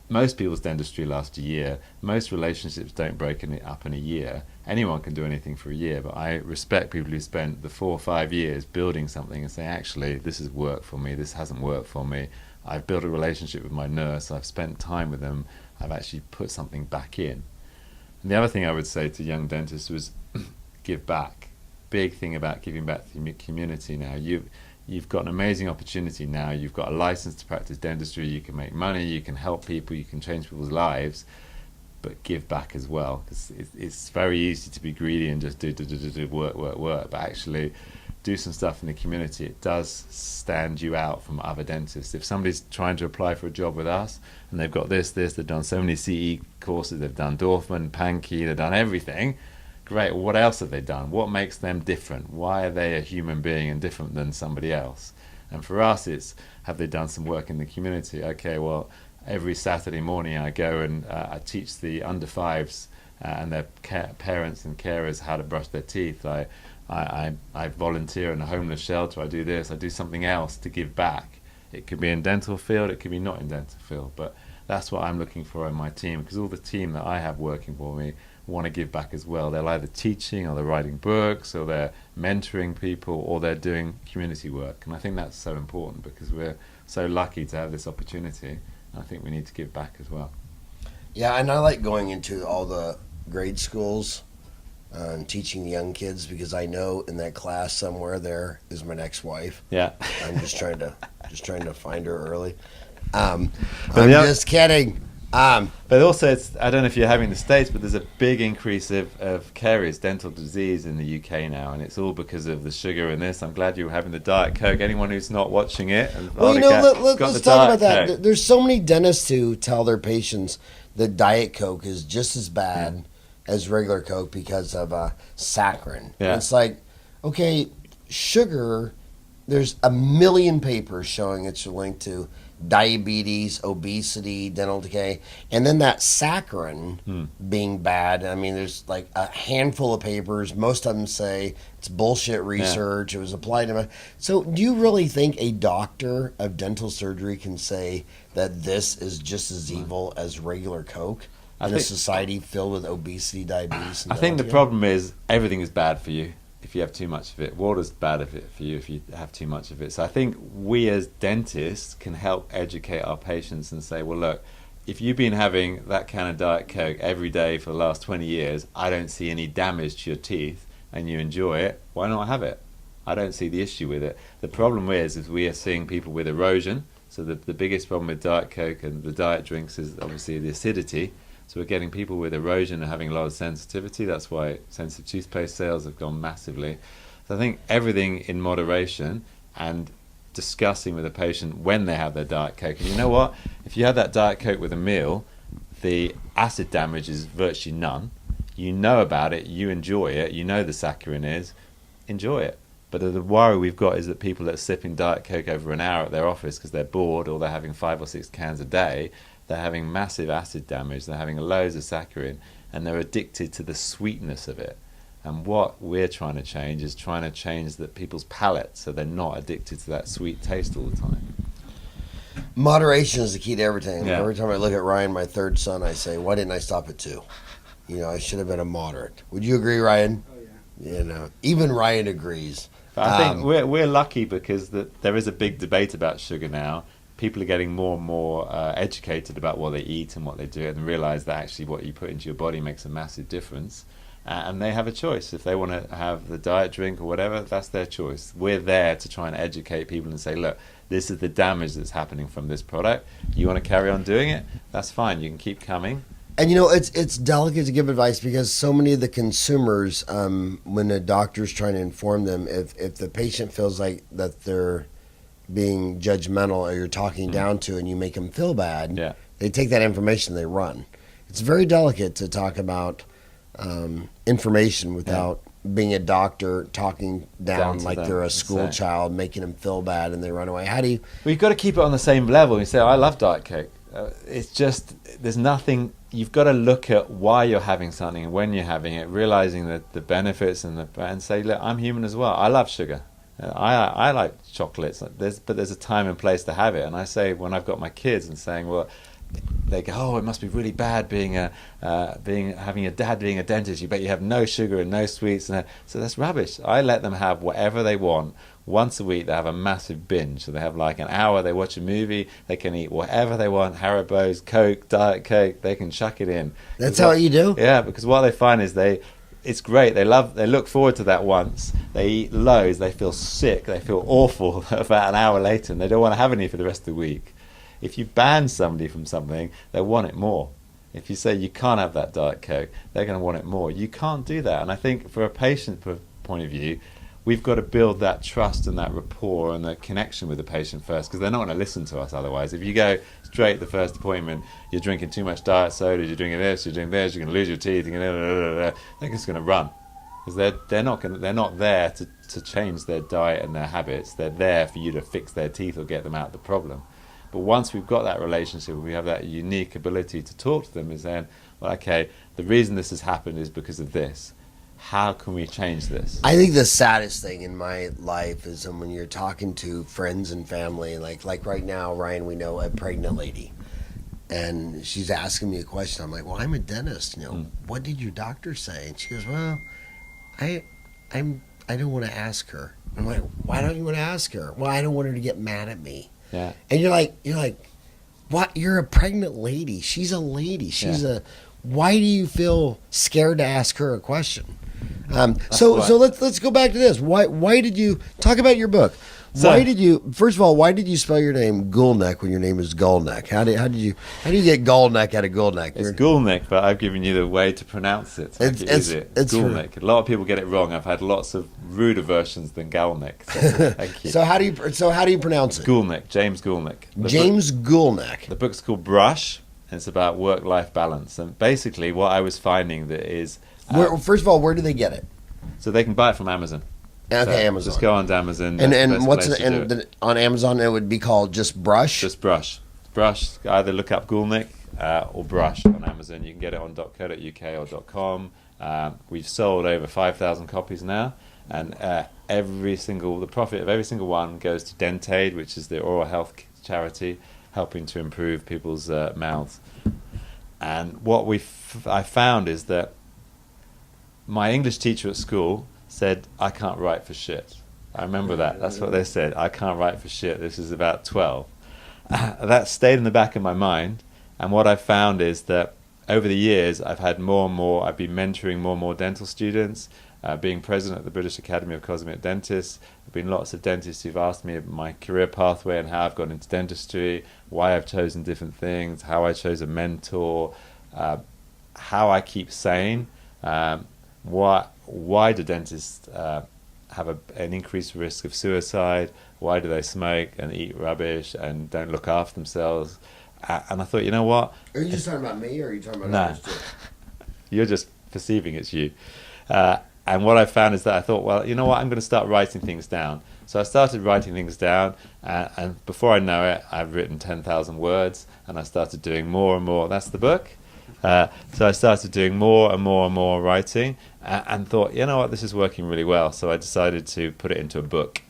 B: Most people's dentistry lasts a year. Most relationships don't break up in a year. Anyone can do anything for a year, but I respect people who spent the 4 or 5 years building something and say, actually, this has worked for me, this hasn't worked for me. I've built a relationship with my nurse, I've spent time with them, I've actually put something back in. And the other thing I would say to young dentists was give back. Big thing about giving back to the community now. You've got an amazing opportunity now. You've got a license to practice dentistry. You can make money. You can help people. You can change people's lives. but give back as well, because it's very easy to be greedy and just do work, but actually do some stuff in the community. It does stand you out from other dentists. If somebody's trying to apply for a job with us and they've got this, they've done so many CE courses, they've done Dorfman, Pankey, they've done everything, great. Well, what else have they done? What makes them different? Why are they a human being and different than somebody else? And for us, it's, have they done some work in the community? Okay, well, every Saturday morning I go and I teach the under fives and their parents and carers how to brush their teeth. I volunteer in a homeless shelter. I do this. I do something else to give back. It could be in dental field. It could be not in dental field. But that's what I'm looking for in my team, because all the team that I have working for me want to give back as well. They're either teaching, or they're writing books, or they're mentoring people, or they're doing community work. And I think that's so important, because we're so lucky to have this opportunity. I think we need to give back as well.
A: Yeah, and I like going into all the grade schools and teaching the young kids, because I know in that class somewhere there is my next wife.
B: Yeah.
A: I'm just trying to find her early. I'm just kidding.
B: But also, I don't know if you're having the States, but there's a big increase of caries, dental disease in the UK now, and it's all because of the sugar in this. I'm glad you're having the Diet Coke. Anyone who's not watching it,
A: well, let's talk about that. Coke. There's so many dentists who tell their patients that Diet Coke is just as bad as regular Coke because of saccharin.
B: Yeah.
A: It's like, okay, sugar, there's a million papers showing it's linked to diabetes, obesity, dental decay, and then that saccharin being bad. I mean, there's like a handful of papers. Most of them say it's bullshit research. It was applied to. So, do you really think a doctor of dental surgery can say that this is just as evil as regular Coke in a society filled with obesity, diabetes? And
B: I think the problem is everything is bad for you if you have too much of it. Water's bad for you if you have too much of it. So I think we as dentists can help educate our patients and say, well, look, if you've been having that kind of Diet Coke every day for the last 20 years, I don't see any damage to your teeth and you enjoy it, why not have it? I don't see the issue with it. The problem is we are seeing people with erosion. So the biggest problem with Diet Coke and the diet drinks is obviously the acidity. So we're getting people with erosion and having a lot of sensitivity. That's why sensitive toothpaste sales have gone massively. So I think everything in moderation and discussing with a patient when they have their Diet Coke. And you know what? If you have that Diet Coke with a meal, the acid damage is virtually none. You know about it. You enjoy it. You know the saccharin is. Enjoy it. But the worry we've got is that people that are sipping Diet Coke over an hour at their office because they're bored, or they're having 5 or 6 cans a day, they're having massive acid damage, they're having loads of saccharin, and they're addicted to the sweetness of it. And what we're trying to change is people's palate so they're not addicted to that sweet taste all the time.
A: Moderation is the key to everything.
B: Yeah.
A: Every time I look at Ryan, my third son, I say, why didn't I stop at 2? You know, I should have been a moderate. Would you agree, Ryan?
C: Oh, yeah.
A: You know, even Ryan agrees.
B: But I think we're lucky because there is a big debate about sugar now. People are getting more and more educated about what they eat and what they do, and realize that actually what you put into your body makes a massive difference. And they have a choice. If they want to have the diet drink or whatever, that's their choice. We're there to try and educate people and say, look, this is the damage that's happening from this product. You want to carry on doing it? That's fine. You can keep coming.
A: And you know, it's delicate to give advice because so many of the consumers, when a doctor's trying to inform them, if the patient feels like that they're being judgmental or you're talking down to and you make them feel bad, they take that information and they run. It's very delicate to talk about information without being a doctor talking down like they're a school child, making them feel bad and they run away. How do you...
B: Well, you've got to keep it on the same level. You say, I love Diet Coke. It's just, there's nothing... You've got to look at why you're having something and when you're having it, realizing that the benefits and say, look, I'm human as well. I love sugar. I like chocolates. But there's a time and place to have it. And I say, when I've got my kids and saying, well, they go, oh, it must be really bad having a dad being a dentist. You bet you have no sugar and no sweets. So that's rubbish. I let them have whatever they want. Once a week, they have a massive binge. So they have like an hour, they watch a movie, they can eat whatever they want, Haribo's, Coke, Diet Coke, they can chuck it in.
A: That's how you do?
B: Yeah, because what they find is it's great. They look forward to that once. They eat loads, they feel sick, they feel awful about an hour later, and they don't want to have any for the rest of the week. If you ban somebody from something, they want it more. If you say you can't have that Diet Coke, they're going to want it more. You can't do that. And I think for a patient point of view, we've got to build that trust and that rapport and that connection with the patient first, because they're not going to listen to us otherwise. If you go straight the first appointment, you're drinking too much diet soda, you're drinking this, you're doing this, you're going to lose your teeth, they're just going to run. Because they're not there to change their diet and their habits. They're there for you to fix their teeth or get them out of the problem. But once we've got that relationship, we have that unique ability to talk to them, is then, well, okay, the reason this has happened is because of this. How can we change this?
A: I think the saddest thing in my life is when you're talking to friends and family, like right now, Ryan, we know a pregnant lady, and she's asking me a question. I'm like, well, I'm a dentist. What did your doctor say? And she goes, well, I don't want to ask her. I'm like, why don't you want to ask her? Well, I don't want her to get mad at me.
B: Yeah.
A: And you're like, what? You're a pregnant lady. She's a lady. Why do you feel scared to ask her a question? So let's go back to this. Why did you talk about your book? First of all, why did you spell your name Goolnik when your name is Goolnik? How do you get Goolnik out of Goolnik?
B: It's Goolnik, but I've given you the way to pronounce it. It's Goolnik. A lot of people get it wrong. I've had lots of ruder versions than Goolnik. So thank you.
A: So how do you pronounce it?
B: Goolnik, James Goolnik.
A: Goolnik.
B: The book's called Brush, and it's about work-life balance. And basically, what I was finding that is,
A: first of all, where do they get it?
B: So they can buy it from Amazon.
A: Okay,
B: so
A: Amazon.
B: Just go on to Amazon.
A: And on Amazon it would be called just Brush.
B: Just Brush. Either look up Goolnik or Brush on Amazon. You can get it on .co.uk or .com. We've sold over 5,000 copies now, and the profit of every single one goes to Dentaid, which is the oral health charity helping to improve people's mouths. And what I found is that my English teacher at school said, I can't write for shit. I remember that. That's what they said. I can't write for shit. This is about 12. That stayed in the back of my mind. And what I found is that over the years, I've been mentoring more and more dental students, being president of the British Academy of Cosmetic Dentists. There have been lots of dentists who've asked me my career pathway and how I've got into dentistry, why I've chosen different things, how I chose a mentor, how I keep sane, why do dentists have an increased risk of suicide? Why do they smoke and eat rubbish and don't look after themselves? And I thought, you know what?
A: Are you just talking about me, or are you talking about others too?
B: You're just perceiving it's you. And what I found is that I thought, well, you know what? I'm going to start writing things down. So I started writing things down, and before I know it, I've written 10,000 words, and I started doing more and more. That's the book. So I started doing more and more and more writing, and thought, you know what, this is working really well. So I decided to put it into a book.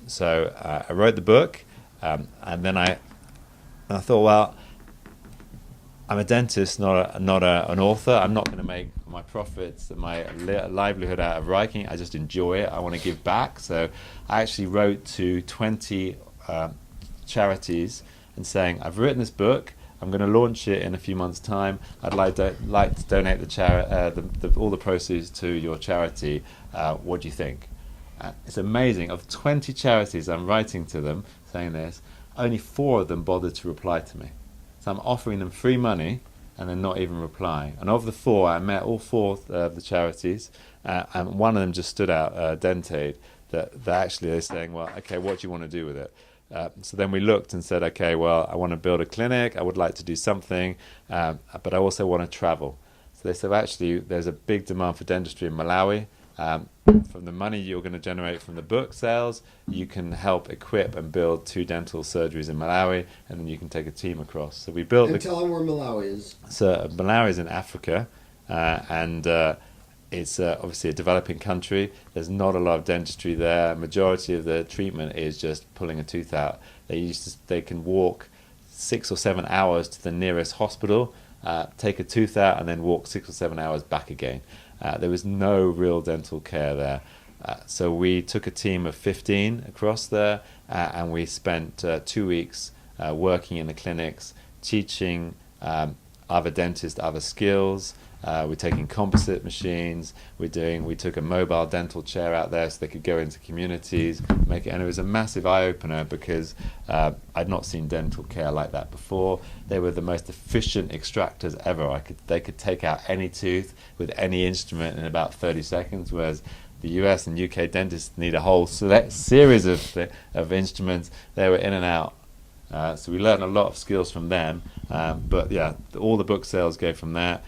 B: So I wrote the book, and then I thought, well, I'm a dentist, not an author. I'm not going to make my profits and my livelihood out of writing. I just enjoy it. I want to give back. So I actually wrote to 20 charities and saying, I've written this book. I'm going to launch it in a few months' time. I'd like to donate all the proceeds to your charity. What do you think? It's amazing. Of 20 charities I'm writing to them saying this, only 4 of them bothered to reply to me. So I'm offering them free money and they're not even replying. And of the 4, I met all 4 of the charities, and one of them just stood out, Dentaid, that actually they're saying, well, okay, what do you want to do with it? So then we looked and said, okay, well, I want to build a clinic. I would like to do something, but I also want to travel. So they said, actually, there's a big demand for dentistry in Malawi. From the money you're going to generate from the book sales, you can help equip and build 2 dental surgeries in Malawi, and then you can take a team across. So we built.
A: Tell them where Malawi is.
B: So Malawi is in Africa, and it's obviously a developing country. There's not a lot of dentistry there. Majority of the treatment is just pulling a tooth out. They can walk 6 or 7 hours to the nearest hospital, take a tooth out, and then walk 6 or 7 hours back again. There was no real dental care there. So we took a team of 15 across there, and we spent 2 weeks working in the clinics, teaching other dentists, other skills. We're taking composite machines. We took a mobile dental chair out there so they could go into communities, make it, and it was a massive eye opener because I'd not seen dental care like that before. They were the most efficient extractors ever. They could take out any tooth with any instrument in about 30 seconds, whereas the US and UK dentists need a whole series of instruments. They were in and out. So we learned a lot of skills from them. But yeah, all the book sales go from that.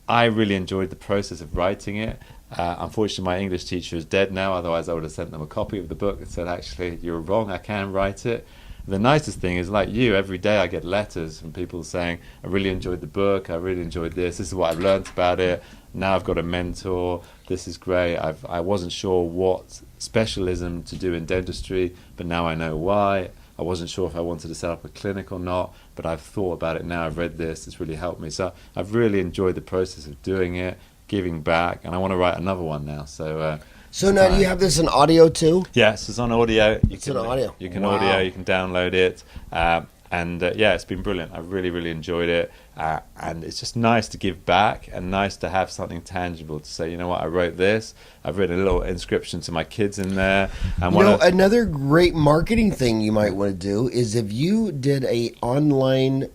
B: I really enjoyed the process of writing it. Unfortunately, my English teacher is dead now, otherwise I would have sent them a copy of the book and said, actually, you're wrong, I can write it. The nicest thing is, like you, every day I get letters from people saying, I really enjoyed the book, I really enjoyed this is what I've learned about it, now I've got a mentor, this is great, I wasn't sure what specialism to do in dentistry, but now I know why. I wasn't sure if I wanted to set up a clinic or not, but I've thought about it now, I've read this, it's really helped me. So I've really enjoyed the process of doing it, giving back, and I want to write another one now. So
A: now do you have this in audio too?
B: Yes, it's on audio.
A: It's on audio.
B: You can
A: Wow.
B: audio, you can download it. Yeah, it's been brilliant. I've really, really enjoyed it. And it's just nice to give back and nice to have something tangible to say, you know what, I wrote this. I've written a little inscription to my kids in there. And
A: Another great marketing thing you might want to do is if you did a online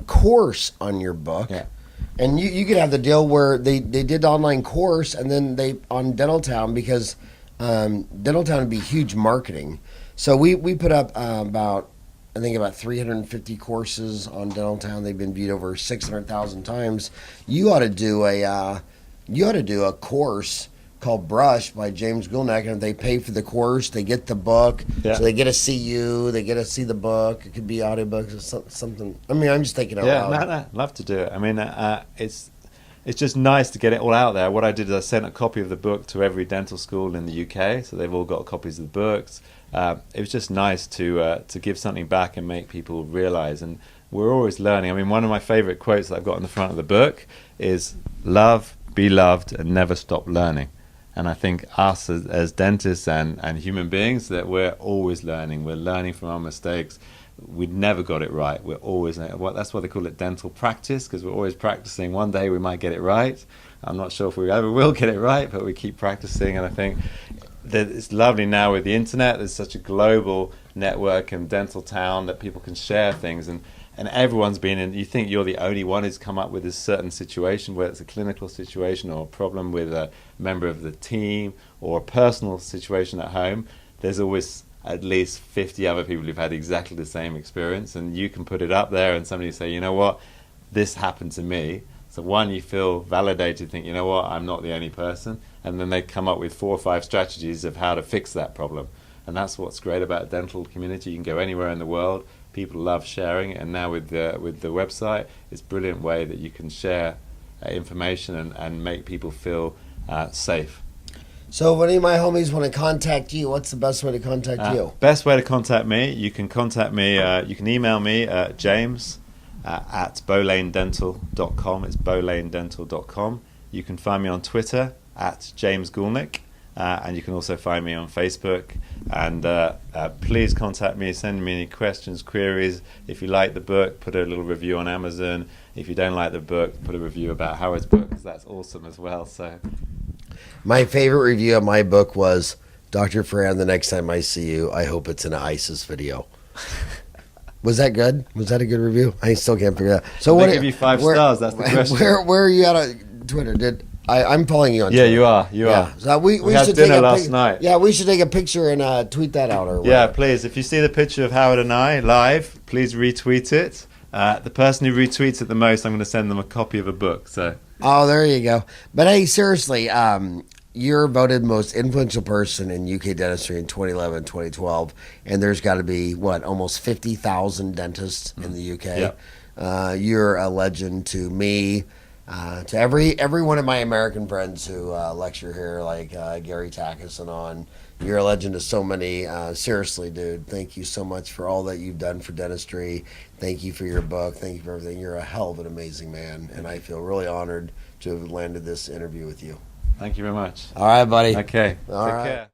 A: course on your book.
B: Yeah.
A: And you could have the deal where they did online course and then they on Dentaltown because Dentaltown would be huge marketing. So we put up about 350 courses on Dentaltown. They've been viewed over 600,000 times. You ought to do a course called Brush by James Goolnik, and if they pay for the course, they get the book.
B: Yeah.
A: So they get to see you, they get to see the book. It could be audiobooks or something. I mean, I'm just thinking out loud.
B: No, love to do it. I mean, it's just nice to get it all out there. What I did is I sent a copy of the book to every dental school in the UK, so they've all got copies of the books. It was just nice to give something back and make people realize. And we're always learning. I mean, one of my favorite quotes that I've got on the front of the book is "Love, be loved, and never stop learning." And I think us as dentists and human beings, that we're always learning. We're learning from our mistakes. We never got it right. We're always, that's why they call it dental practice, because we're always practicing. One day we might get it right. I'm not sure if we ever will get it right, but we keep practicing. And I think that it's lovely now with the internet. There's such a global network in Dentaltown that people can share things. And everyone's been in, you think you're the only one who's come up with a certain situation, whether it's a clinical situation or a problem with a member of the team or a personal situation at home. There's always at least 50 other people who've had exactly the same experience, and you can put it up there and somebody say, you know what, this happened to me. So one, you feel validated, think, you know what, I'm not the only person, and then they come up with 4 or 5 strategies of how to fix that problem. And that's what's great about a dental community. You can go anywhere in the world. People love sharing, and now with the website, it's a brilliant way that you can share information and make people feel safe.
A: So if any of my homies want to contact you, what's the best way to contact you?
B: Best way to contact me, you can contact me, you can email me, James at bowlanedental.com. It's bowlanedental.com. You can find me on Twitter at James Goolnik. And you can also find me on Facebook. And please contact me, send me any questions, queries. If you like the book, put a little review on Amazon. If you don't like the book, put a review about Howard's book, because that's awesome as well. So,
A: my favorite review of my book was, Dr. Farran, the next time I see you, I hope it's in an ISIS video. Was that good? Was that a good review? I still can't figure it out. So
B: what? Give you 5 stars. That's the question.
A: Where are you at on Twitter? I'm following you on Twitter.
B: Yeah, you are.
A: So we
B: had
A: should
B: dinner
A: take
B: last night.
A: Yeah, we should take a picture and tweet that out. Or
B: yeah, please. If you see the picture of Howard and I live, please retweet it. The person who retweets it the most, I'm going to send them a copy of a book. So.
A: Oh, there you go. But hey, seriously, you're voted most influential person in UK dentistry in 2011, 2012, and there's got to be almost 50,000 dentists in the UK.
B: Yep.
A: You're a legend to me. To every one of my American friends who lecture here, like Gary Takis and on, you're a legend to so many. Seriously, dude, thank you so much for all that you've done for dentistry. Thank you for your book. Thank you for everything. You're a hell of an amazing man, and I feel really honored to have landed this interview with you.
B: Thank you very much.
A: All right, buddy.
B: Okay.
A: All
B: Take
A: right.
B: care.